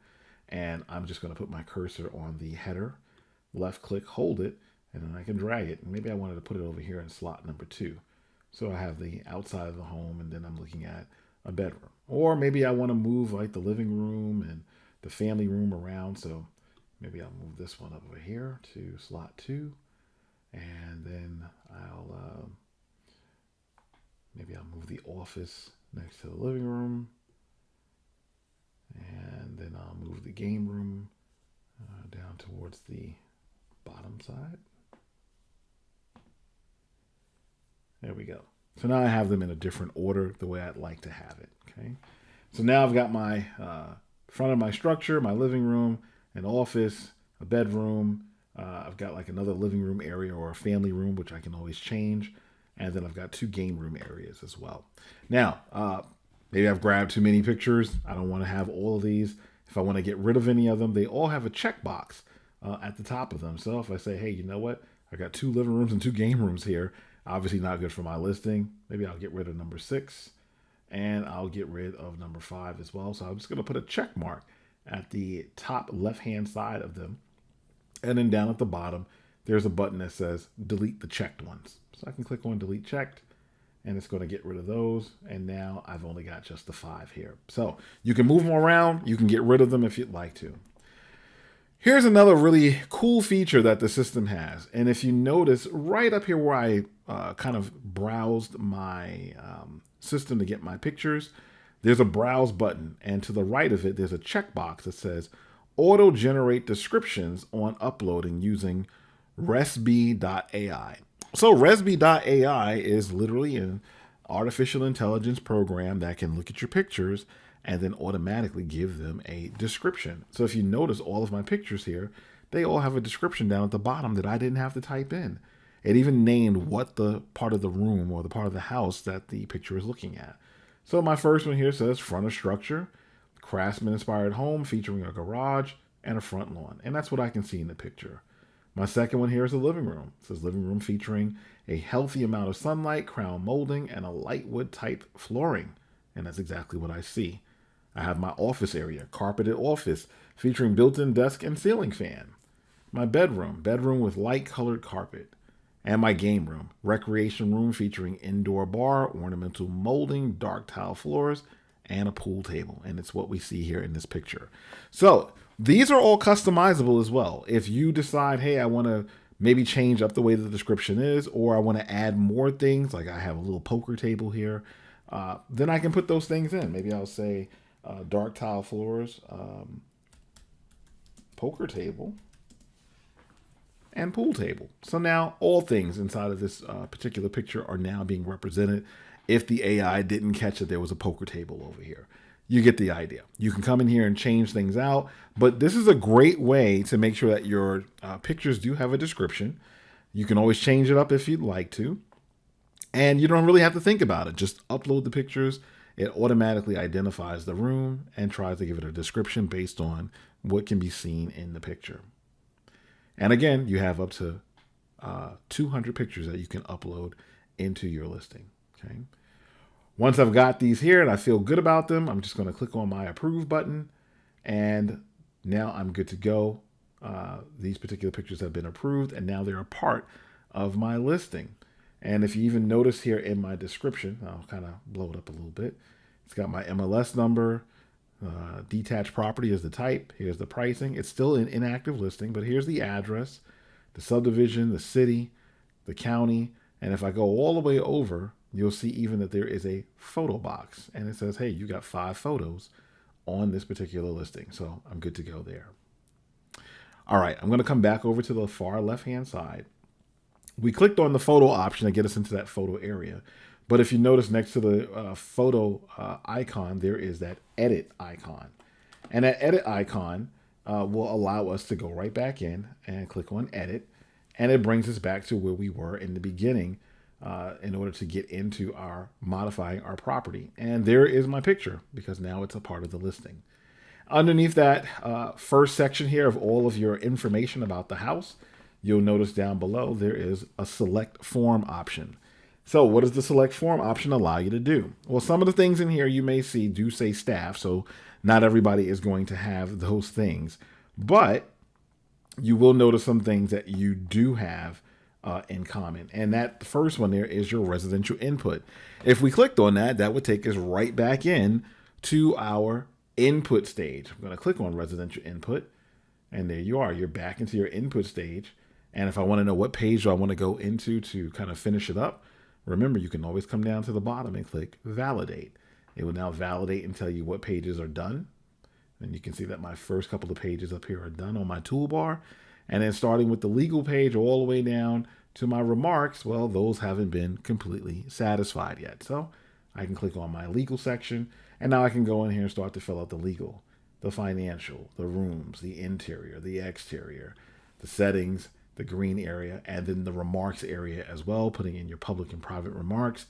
and I'm just going to put my cursor on the header, left click, hold it, and then I can drag it. And maybe I wanted to put it over here in slot number 2. So I have the outside of the home, and then I'm looking at a bedroom. Or maybe I want to move like the living room and the family room around. So maybe I'll move this one over here to slot 2. And then maybe I'll move the office next to the living room. And then I'll move the game room down towards the bottom side. There we go. So now I have them in a different order, the way I'd like to have it. Okay. So now I've got my front of my structure, my living room, an office, a bedroom. I've got like another living room area or a family room, which I can always change. And then I've got 2 game room areas as well. Now, maybe I've grabbed too many pictures. I don't want to have all of these. If I want to get rid of any of them, they all have a checkbox at the top of them. So if I say, hey, you know what? I got 2 living rooms and 2 game rooms here. Obviously not good for my listing. Maybe I'll get rid of number 6 and I'll get rid of number 5 as well. So I'm just going to put a check mark at the top left-hand side of them. And then down at the bottom, there's a button that says delete the checked ones. So I can click on delete checked and it's going to get rid of those. And now I've only got just the 5 here. So you can move them around. You can get rid of them if you'd like to. Here's another really cool feature that the system has. And if you notice right up here where I kind of browsed my system to get my pictures, there's a browse button. And to the right of it, there's a checkbox that says auto generate descriptions on uploading using resb.ai. So resb.ai is literally an artificial intelligence program that can look at your pictures and then automatically give them a description. So if you notice all of my pictures here, they all have a description down at the bottom that I didn't have to type in. It even named what the part of the room or the part of the house that the picture is looking at. So my first one here says front of structure, craftsman inspired home featuring a garage and a front lawn. And that's what I can see in the picture. My second one here is a living room. It says living room featuring a healthy amount of sunlight, crown molding, and a light wood type flooring. And that's exactly what I see. I have my office area, carpeted office, featuring built-in desk and ceiling fan. My bedroom with light colored carpet. And my game room, recreation room featuring indoor bar, ornamental molding, dark tile floors, and a pool table. And it's what we see here in this picture. So these are all customizable as well. If you decide, hey, I want to maybe change up the way the description is, or I want to add more things, like I have a little poker table here, then I can put those things in. Maybe I'll say dark tile floors, poker table, and pool table. So now all things inside of this particular picture are now being represented. If the AI didn't catch that there was a poker table over here, you get the idea. You can come in here and change things out, but this is a great way to make sure that your pictures do have a description. You can always change it up if you'd like to, and you don't really have to think about it. Just upload the pictures. It automatically identifies the room and tries to give it a description based on what can be seen in the picture. And again, you have up to 200 pictures that you can upload into your listing. Okay. Once I've got these here and I feel good about them, I'm just going to click on my approve button. And now I'm good to go. These particular pictures have been approved and now they're a part of my listing. And if you even notice here in my description, I'll kind of blow it up a little bit. It's got my MLS number. Detached property is the type. Here's the pricing. It's still an inactive listing, but here's the address, the subdivision, the city, the county. And if I go all the way over, you'll see even that there is a photo box. And it says, hey, you got 5 photos on this particular listing. So I'm good to go there. All right, I'm going to come back over to the far left-hand side. We clicked on the photo option to get us into that photo area. But if you notice next to the photo icon, there is that edit icon. And that edit icon will allow us to go right back in and click on edit. And it brings us back to where we were in the beginning in order to get into our modifying our property. And there is my picture because now it's a part of the listing. Underneath that first section here of all of your information about the house, you'll notice down below there is a select form option. So what does the select form option allow you to do? Well, some of the things in here you may see do say staff, so not everybody is going to have those things, but you will notice some things that you do have in common. And that first one there is your residential input. If we clicked on that, that would take us right back in to our input stage. I'm going to click on residential input, and there you are. You're back into your input stage. And if I want to know what page do I want to go into to kind of finish it up, remember, you can always come down to the bottom and click validate. It will now validate and tell you what pages are done. And you can see that my first couple of pages up here are done on my toolbar. And then starting with the legal page all the way down to my remarks, well, those haven't been completely satisfied yet. So I can click on my legal section, and now I can go in here and start to fill out the legal, the financial, the rooms, the interior, the exterior, the settings, the green area, and then the remarks area as well, putting in your public and private remarks,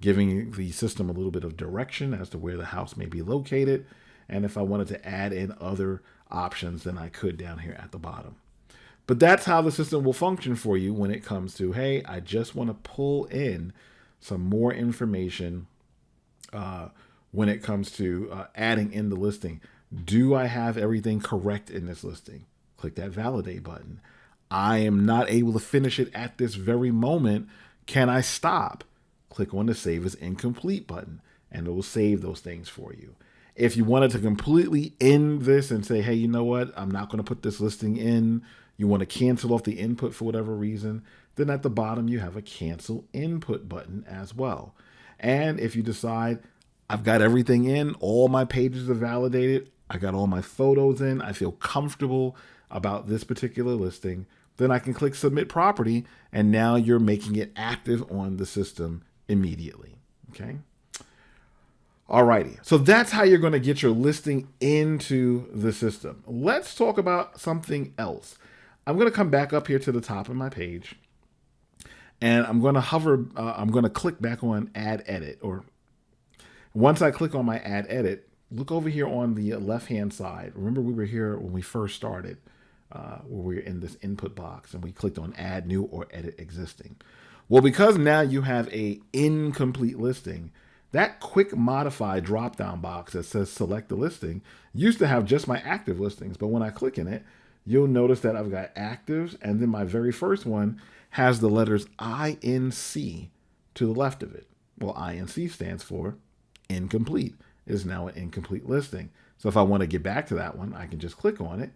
giving the system a little bit of direction as to where the house may be located. And if I wanted to add in other options, then I could down here at the bottom. But that's how the system will function for you when it comes to, hey, I just want to pull in some more information when it comes to adding in the listing. Do I have everything correct in this listing? Click that validate button. I am not able to finish it at this very moment. Can I stop? Click on the save as incomplete button, and it will save those things for you. If you wanted to completely end this and say, hey, you know what? I'm not going to put this listing in. You want to cancel off the input for whatever reason, then at the bottom you have a cancel input button as well. And if you decide I've got everything in, all my pages are validated, I got all my photos in, I feel comfortable about this particular listing, then I can click submit property, and now you're making it active on the system immediately. Okay. Alrighty, so that's how you're going to get your listing into the system. Let's talk about something else. I'm going to come back up here to the top of my page, and I'm going to hover, I'm going to click back on add edit, or once I click on my add edit, look over here on the left-hand side. Remember we were here when we first started, where we were in this input box, and we clicked on add new or edit existing. Well, because now you have a incomplete listing, that quick modify drop-down box that says select the listing used to have just my active listings, but when I click in it, you'll notice that I've got actives, and then my very first one has the letters INC to the left of it. Well, INC stands for incomplete. It is now an incomplete listing. So if I want to get back to that one, I can just click on it,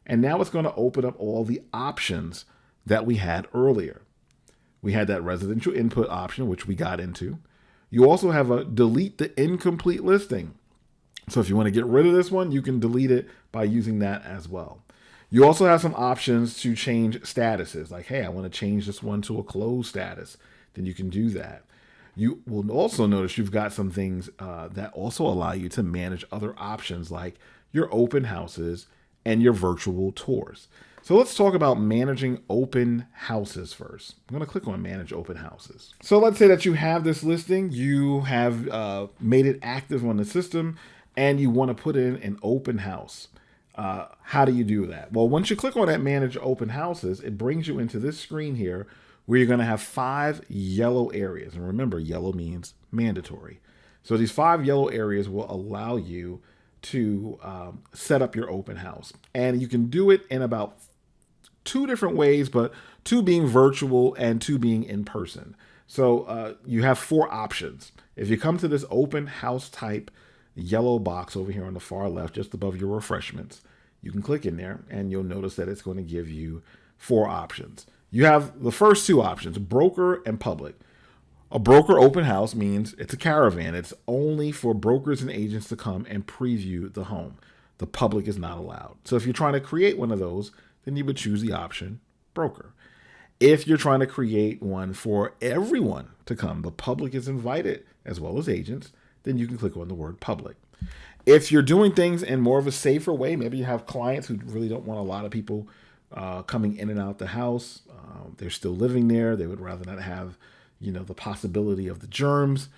and now it's going to open up all the options that we had earlier. We had that residential input option, which we got into. You also have a delete the incomplete listing. So if you want to get rid of this one, you can delete it by using that as well. You also have some options to change statuses, like, hey, I want to change this one to a closed status. Then you can do that. You will also notice you've got some things that also allow you to manage other options like your open houses and your virtual tours. So let's talk about managing open houses first. I'm going to click on manage open houses. So let's say that you have this listing, you have made it active on the system, and you want to put in an open house. How do you do that? Well, once you click on that manage open houses, it brings you into this screen here where you're going to have 5 yellow areas. And remember, yellow means mandatory. So these 5 yellow areas will allow you to set up your open house. And you can do it in about 2 different ways, but 2 being virtual and 2 being in person. So you have 4 options. If you come to this open house type yellow box over here on the far left, just above your refreshments, you can click in there and you'll notice that it's going to give you 4 options. You have the first 2 options, broker and public. A broker open house means it's a caravan. It's only for brokers and agents to come and preview the home. The public is not allowed. So if you're trying to create one of those, then you would choose the option broker. If you're trying to create one for everyone to come, the public is invited as well as agents, then you can click on the word public. If you're doing things in more of a safer way, maybe you have clients who really don't want a lot of people coming in and out the house. They're still living there. They would rather not have, the possibility of the germs.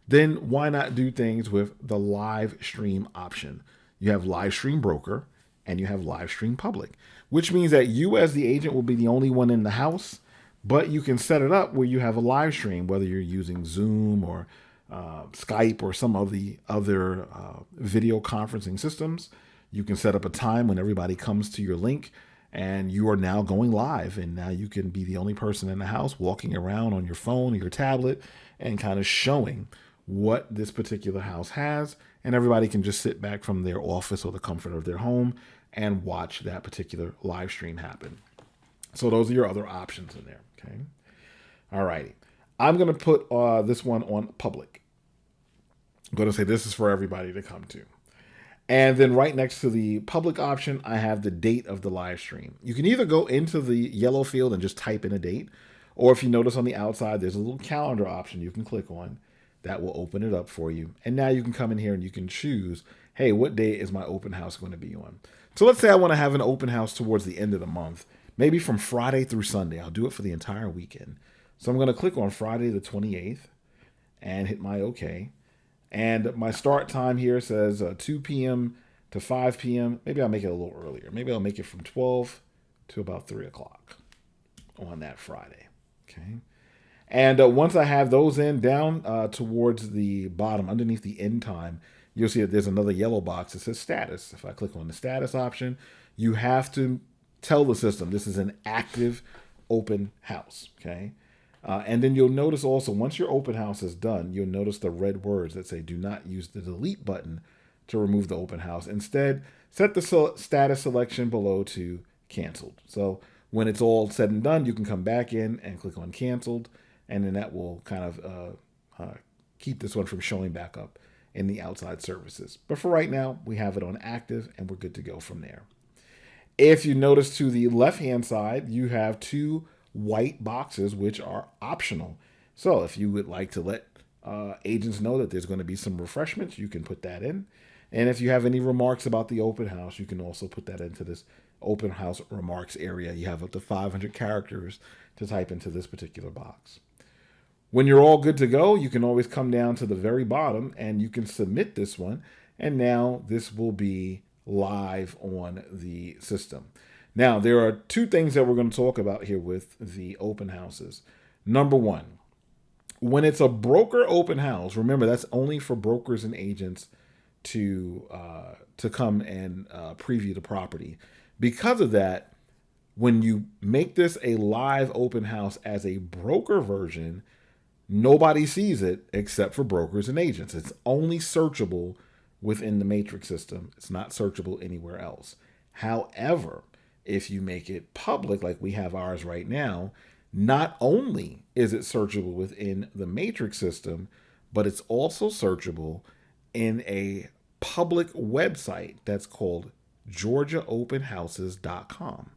Then why not do things with the live stream option? You have live stream broker and you have live stream public, which means that you as the agent will be the only one in the house, but you can set it up where you have a live stream, whether you're using Zoom or Skype or some of the other video conferencing systems. You can set up a time when everybody comes to your link and you are now going live. And now you can be the only person in the house walking around on your phone or your tablet and kind of showing what this particular house has. And everybody can just sit back from their office or the comfort of their home and watch that particular live stream happen. So those are your other options in there. Okay. All righty. I'm going to put this one on public. I'm going to say this is for everybody to come to. And then right next to the public option, I have the date of the live stream. You can either go into the yellow field and just type in a date, or if you notice on the outside, there's a little calendar option you can click on that will open it up for you. And now you can come in here and you can choose, hey, what day is my open house going to be on? So let's say I want to have an open house towards the end of the month, maybe from Friday through Sunday. I'll do it for the entire weekend. So I'm going to click on Friday the 28th and hit my OK. And my start time here says 2 p.m. to 5 p.m. Maybe I'll make it a little earlier. Maybe I'll make it from 12 to about 3 o'clock on that Friday. Okay. And once I have those in down towards the bottom, underneath the end time, you'll see that there's another yellow box that says status. If I click on the status option, you have to tell the system this is an active open house. Okay. And then you'll notice also, once your open house is done, you'll notice the red words that say, do not use the delete button to remove the open house. Instead, set the status selection below to canceled. So when it's all said and done, you can come back in and click on canceled, and then that will kind of keep this one from showing back up in the outside services. But for right now, we have it on active, and we're good to go from there. If you notice to the left-hand side, you have two white boxes, which are optional. So if you would like to let agents know that there's going to be some refreshments, you can put that in. And if you have any remarks about the open house, you can also put that into this open house remarks area. You have up to 500 characters to type into this particular box. When you're all good to go, you can always come down to the very bottom and you can submit this one. And now this will be live on the system. Now, there are two things that we're going to talk about here with the open houses. Number one, when it's a broker open house, remember that's only for brokers and agents to come and preview the property. Because of that, when you make this a live open house as a broker version, nobody sees it except for brokers and agents. It's only searchable within the matrix system. It's not searchable anywhere else. However, if you make it public, like we have ours right now, not only is it searchable within the matrix system, but it's also searchable in a public website that's called GeorgiaOpenHouses.com.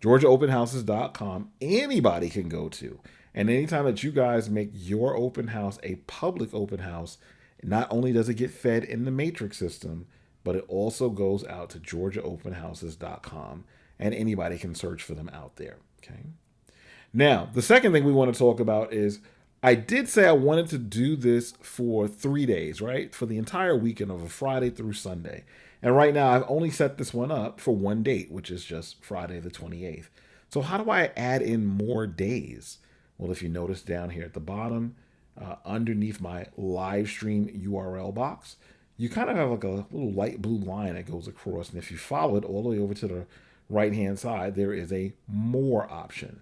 GeorgiaOpenHouses.com, anybody can go to. And anytime that you guys make your open house a public open house, not only does it get fed in the matrix system, but it also goes out to GeorgiaOpenHouses.com. And anybody can search for them out there. Okay. Now, the second thing we want to talk about is I did say I wanted to do this for 3 days, right? For the entire weekend of a Friday through Sunday. And right now I've only set this one up for one date, which is just Friday the 28th. So how do I add in more days? Well, if you notice down here at the bottom, underneath my live stream URL box, you kind of have like a little light blue line that goes across. And if you follow it all the way over to the right-hand side, there is a more option.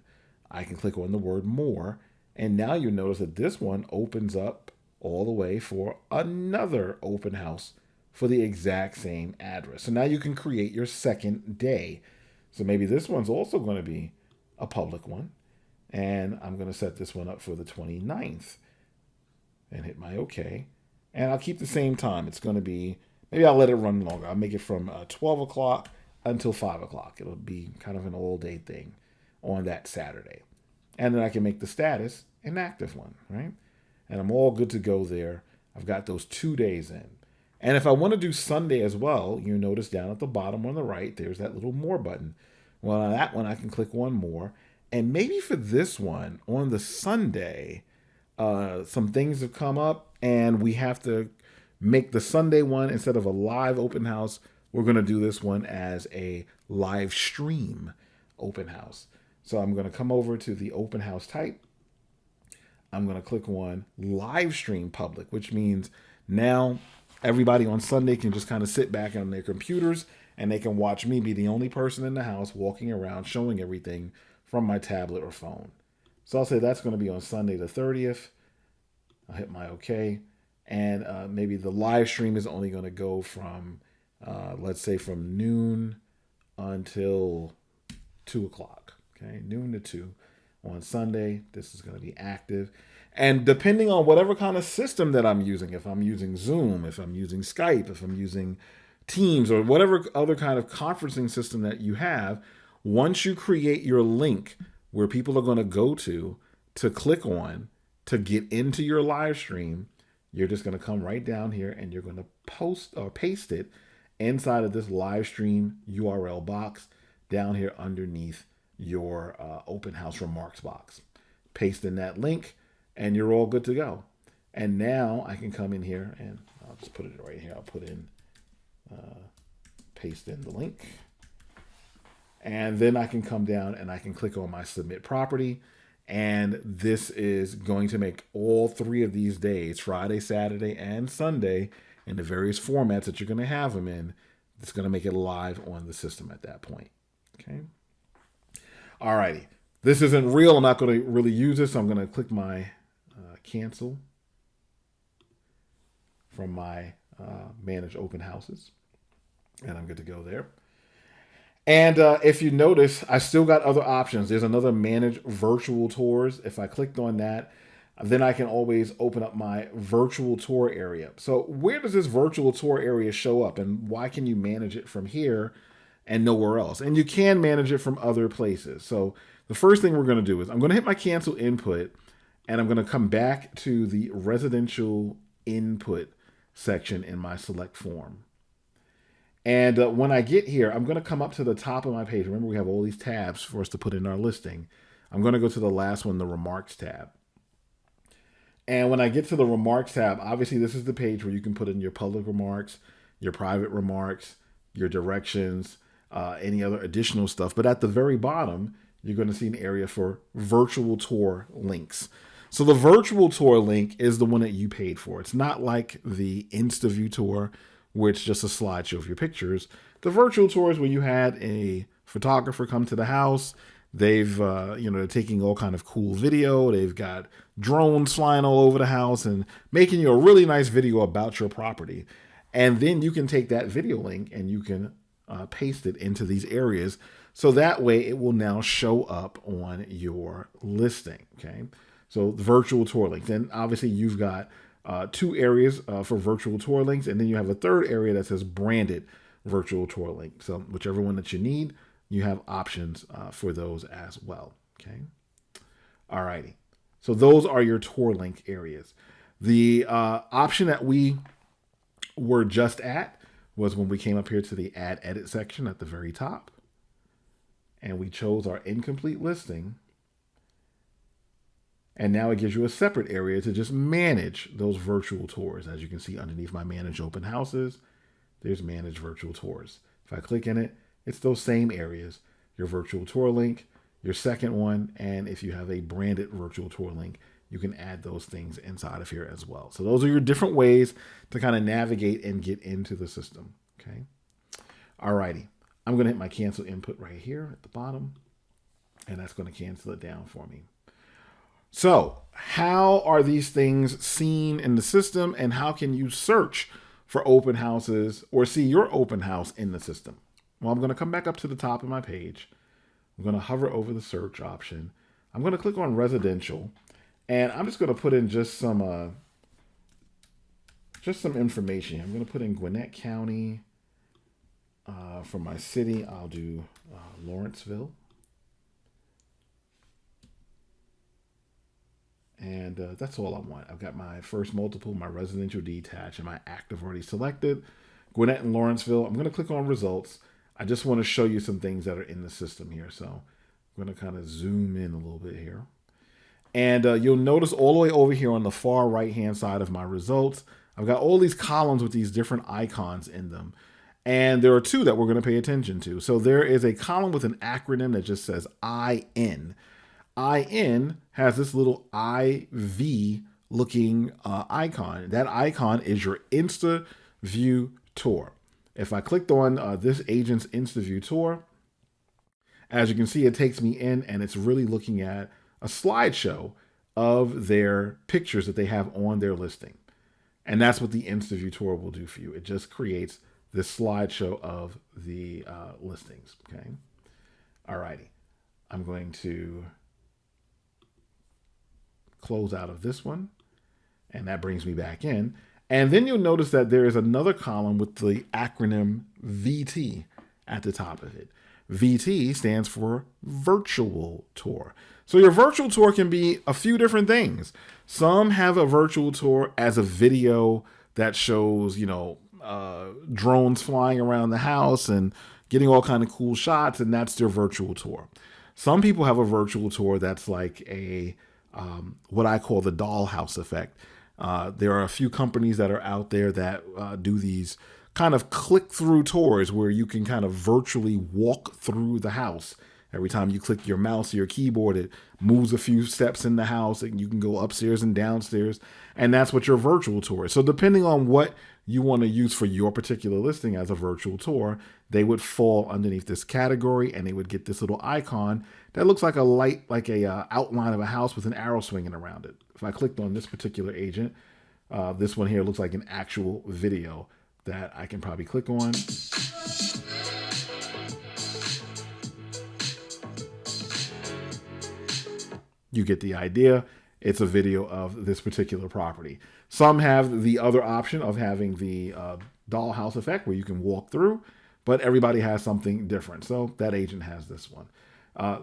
I can click on the word more, and now you notice that this one opens up all the way for another open house for the exact same address. So now you can create your second day. So maybe this one's also going to be a public one, and I'm going to set this one up for the 29th. and hit my OK. And I'll keep the same time. It's going to be, maybe I'll let it run longer. I'll make it from 12 o'clock until 5 o'clock. It'll be kind of an all day thing on that Saturday. And then I can make the status an active one, right? And I'm all good to go there. I've got those 2 days in. And if I want to do Sunday as well, you notice down at the bottom on the right, there's that little more button. Well, on that one, I can click one more. And maybe for this one, on the Sunday, some things have come up and we have to make the Sunday one, instead of a live open house, we're going to do this one as a live stream open house. So I'm going to come over to the open house type. I'm going to click on live stream public, which means now everybody on Sunday can just kind of sit back on their computers and they can watch me be the only person in the house walking around showing everything from my tablet or phone. So I'll say that's going to be on Sunday the 30th. I'll hit my OK. And maybe the live stream is only going to go from, let's say, from noon until 2 o'clock. Okay, noon to 2 on Sunday. This is going to be active. And depending on whatever kind of system that I'm using, if I'm using Zoom, if I'm using Skype, if I'm using Teams, or whatever other kind of conferencing system that you have, once you create your link where people are going to go to click on to get into your live stream, you're just going to come right down here and you're going to post or paste it inside of this live stream URL box down here underneath your open house remarks box. Paste in that link and you're all good to go. And now I can come in here and I'll just put it right here. I'll put in, paste in the link. And then I can come down and I can click on my submit property. And this is going to make all 3 of these days, Friday, Saturday, and Sunday, in the various formats that you're going to have them in. It's going to make it live on the system at that point. Okay. All righty. This isn't real. I'm not going to really use this. So I'm going to click my cancel from my manage open houses. And I'm good to go there. And if you notice, I still got other options. There's another manage virtual tours. If I clicked on that, then I can always open up my virtual tour area. So where does this virtual tour area show up and why can you manage it from here and nowhere else? And you can manage it from other places. So the first thing we're going to do is I'm going to hit my cancel input and I'm going to come back to the residential input section in my select form. And when I get here, I'm going to come up to the top of my page. Remember, we have all these tabs for us to put in our listing. I'm going to go to the last one, the Remarks tab. And when I get to the Remarks tab, obviously this is the page where you can put in your public remarks, your private remarks, your directions, any other additional stuff. But at the very bottom, you're going to see an area for virtual tour links. So the virtual tour link is the one that you paid for. It's not like the InstaView tour, which is just a slideshow of your pictures. The virtual tours where you had a photographer come to the house. They've, they're taking all kind of cool video. They've got drones flying all over the house and making you a really nice video about your property. And then you can take that video link and you can paste it into these areas. So that way it will now show up on your listing. Okay. So the virtual tour link. Then obviously you've got 2 areas for virtual tour links. And then you have a third area that says branded virtual tour link. So whichever one that you need, you have options for those as well. Okay. All righty. So those are your tour link areas. The option that we were just at was when we came up here to the add edit section at the very top. And we chose our incomplete listing. And now it gives you a separate area to just manage those virtual tours. As you can see underneath my manage open houses, there's manage virtual tours. If I click in it, it's those same areas, your virtual tour link, your second one. And if you have a branded virtual tour link, you can add those things inside of here as well. So those are your different ways to kind of navigate and get into the system. Okay. All righty. I'm going to hit my cancel input right here at the bottom, and that's going to cancel it down for me. So how are these things seen in the system, and how can you search for open houses or see your open house in the system? Well, I'm going to come back up to the top of my page. I'm going to hover over the search option. I'm going to click on residential, and I'm just going to put in just some just some information. I'm going to put in Gwinnett County. For my city, I'll do Lawrenceville. And that's all I want. I've got my first multiple, my residential detached, and my active already selected. Gwinnett and Lawrenceville. I'm going to click on results. I just want to show you some things that are in the system here. So I'm going to kind of zoom in a little bit here. And you'll notice all the way over here on the far right-hand side of my results, I've got all these columns with these different icons in them. And there are two that we're going to pay attention to. So there is a column with an acronym that just says IN. IN has this little IV looking icon. That icon is your Insta View Tour. If I clicked on this agent's Insta View Tour, as you can see, it takes me in and it's really looking at a slideshow of their pictures that they have on their listing. And that's what the Insta View Tour will do for you. It just creates this slideshow of the listings. Okay. Alrighty. I'm going to close out of this one, and that brings me back in. And then you'll notice that there is another column with the acronym VT at the top of it. VT stands for virtual tour. So your virtual tour can be a few different things. Some have a virtual tour as a video that shows, drones flying around the house and getting all kind of cool shots, and that's their virtual tour. Some people have a virtual tour that's like a what I call the dollhouse effect. There are a few companies that are out there that do these kind of click-through tours where you can kind of virtually walk through the house. Every time you click your mouse or your keyboard, it moves a few steps in the house, and you can go upstairs and downstairs. And that's what your virtual tour is. So depending on what you want to use for your particular listing as a virtual tour, they would fall underneath this category, and they would get this little icon that looks like a outline of a house with an arrow swinging around it. If I clicked on this particular agent, this one here looks like an actual video that I can probably click on. You get the idea. It's a video of this particular property. Some have the other option of having the dollhouse effect where you can walk through, but everybody has something different. So that agent has this one.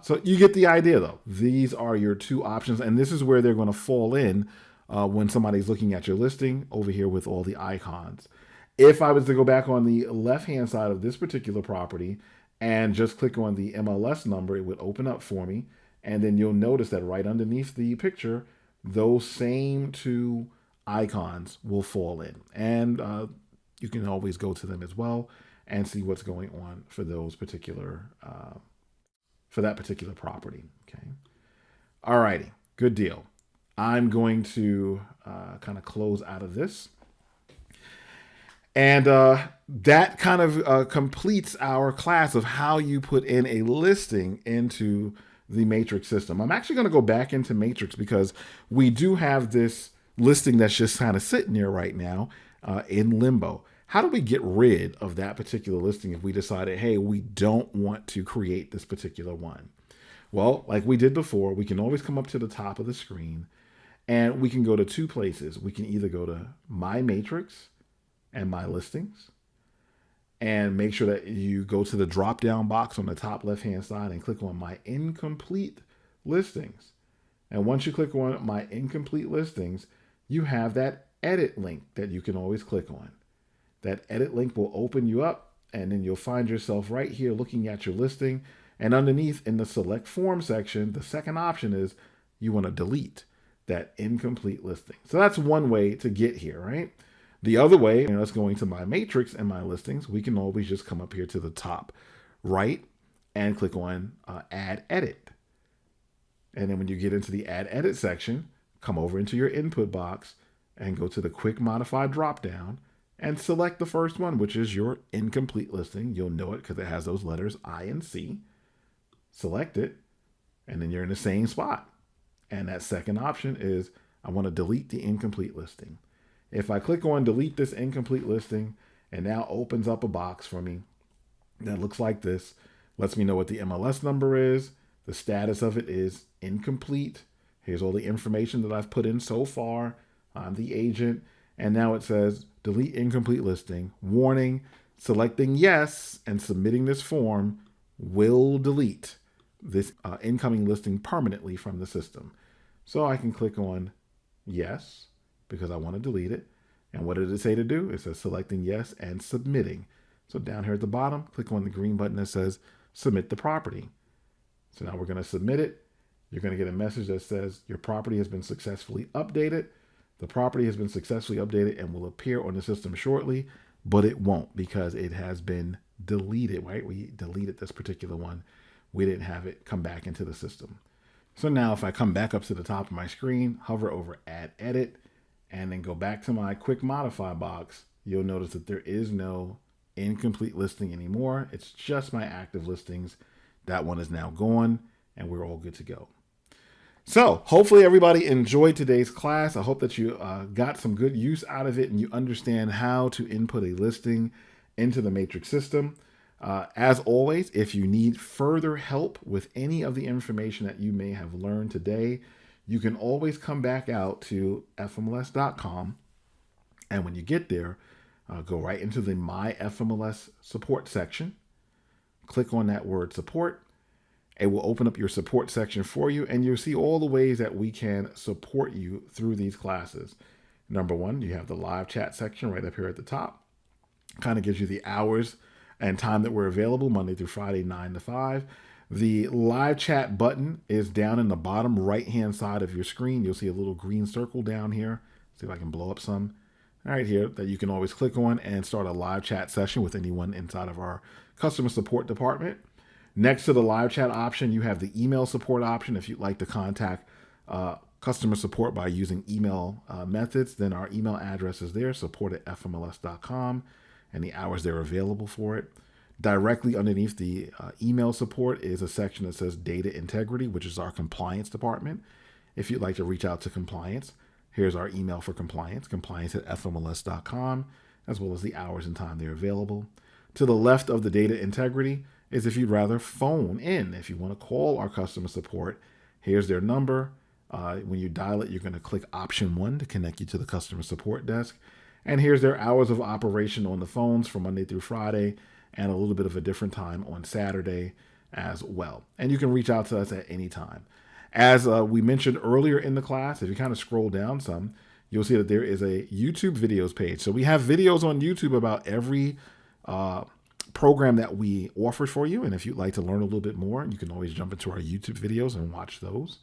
So you get the idea, though. These are your two options, and this is where they're going to fall in when somebody's looking at your listing over here with all the icons. If I was to go back on the left-hand side of this particular property and just click on the MLS number, it would open up for me. And then you'll notice that right underneath the picture, those same two icons will fall in. And you can always go to them as well and see what's going on for those particular, for that particular property. Okay. All righty. Good deal. I'm going to kind of close out of this. And that kind of completes our class of how you put in a listing into the Matrix system. I'm actually going to go back into Matrix because we do have this listing that's just kind of sitting there right now in limbo. How do we get rid of that particular listing if we decided, hey, we don't want to create this particular one? Well, like we did before, we can always come up to the top of the screen and we can go to two places. We can either go to My Matrix and My Listings, and make sure that you go to the drop-down box on the top left-hand side and click on My Incomplete Listings. And once you click on My Incomplete Listings, you have that edit link that you can always click on. That edit link will open you up, and then you'll find yourself right here looking at your listing. And underneath in the Select Form section, the second option is you want to delete that incomplete listing. So that's one way to get here, right? The other way, let's go into My Matrix and My Listings. We can always just come up here to the top right and click on Add Edit. And then when you get into the Add Edit section, come over into your input box and go to the Quick Modify dropdown and select the first one, which is your incomplete listing. You'll know it because it has those letters I and C. Select it, and then you're in the same spot. And that second option is I want to delete the incomplete listing. If I click on delete this incomplete listing, it now opens up a box for me that looks like this. Lets me know what the MLS number is. The status of it is incomplete. Here's all the information that I've put in so far. I'm the agent. And now it says, delete incomplete listing, warning, selecting yes and submitting this form will delete this incoming listing permanently from the system. So I can click on yes because I want to delete it. And what did it say to do? It says selecting yes and submitting. So down here at the bottom, click on the green button that says submit the property. So now we're going to submit it. You're going to get a message that says your property has been successfully updated. The property has been successfully updated and will appear on the system shortly, but it won't because it has been deleted, right? We deleted this particular one. We didn't have it come back into the system. So now if I come back up to the top of my screen, hover over Add Edit, and then go back to my Quick Modify box, you'll notice that there is no incomplete listing anymore. It's just my active listings. That one is now gone, and we're all good to go. So hopefully everybody enjoyed today's class. I hope that you got some good use out of it and you understand how to input a listing into the Matrix system. As always, if you need further help with any of the information that you may have learned today, you can always come back out to FMLS.com. And when you get there, go right into the My FMLS Support section. Click on that word support. It will open up your support section for you, and you'll see all the ways that we can support you through these classes. Number one, you have the live chat section right up here at the top. Kind of gives you the hours and time that we're available, Monday through Friday, 9 to 5. The live chat button is down in the bottom right-hand side of your screen. You'll see a little green circle down here. See if I can blow up some. All right, here that you can always click on and start a live chat session with anyone inside of our customer support department. Next to the live chat option, you have the email support option. If you'd like to contact customer support by using email methods, then our email address is there, support@fmls.com, and the hours they're available for it. Directly underneath the email support is a section that says data integrity, which is our compliance department. If you'd like to reach out to compliance, here's our email for compliance, compliance@fmls.com, as well as the hours and time they're available. To the left of the data integrity is if you'd rather phone in. If you want to call our customer support, here's their number. When you dial it, you're going to click option 1 to connect you to the customer support desk. And here's their hours of operation on the phones from Monday through Friday, and a little bit of a different time on Saturday as well. And you can reach out to us at any time. As we mentioned earlier in the class, if you kind of scroll down some, you'll see that there is a YouTube videos page. So we have videos on YouTube about every program that we offer for you. And if you'd like to learn a little bit more, you can always jump into our YouTube videos and watch those.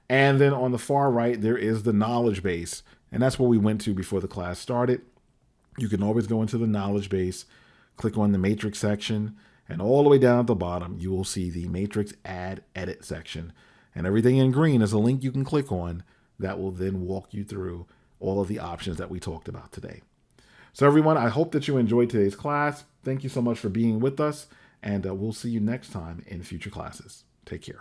And then on the far right, there is the knowledge base. And that's where we went to before the class started. You can always go into the knowledge base, click on the matrix section, and all the way down at the bottom, you will see the matrix add edit section. And everything in green is a link you can click on that will then walk you through all of the options that we talked about today. So everyone, I hope that you enjoyed today's class. Thank you so much for being with us, and we'll see you next time in future classes. Take care.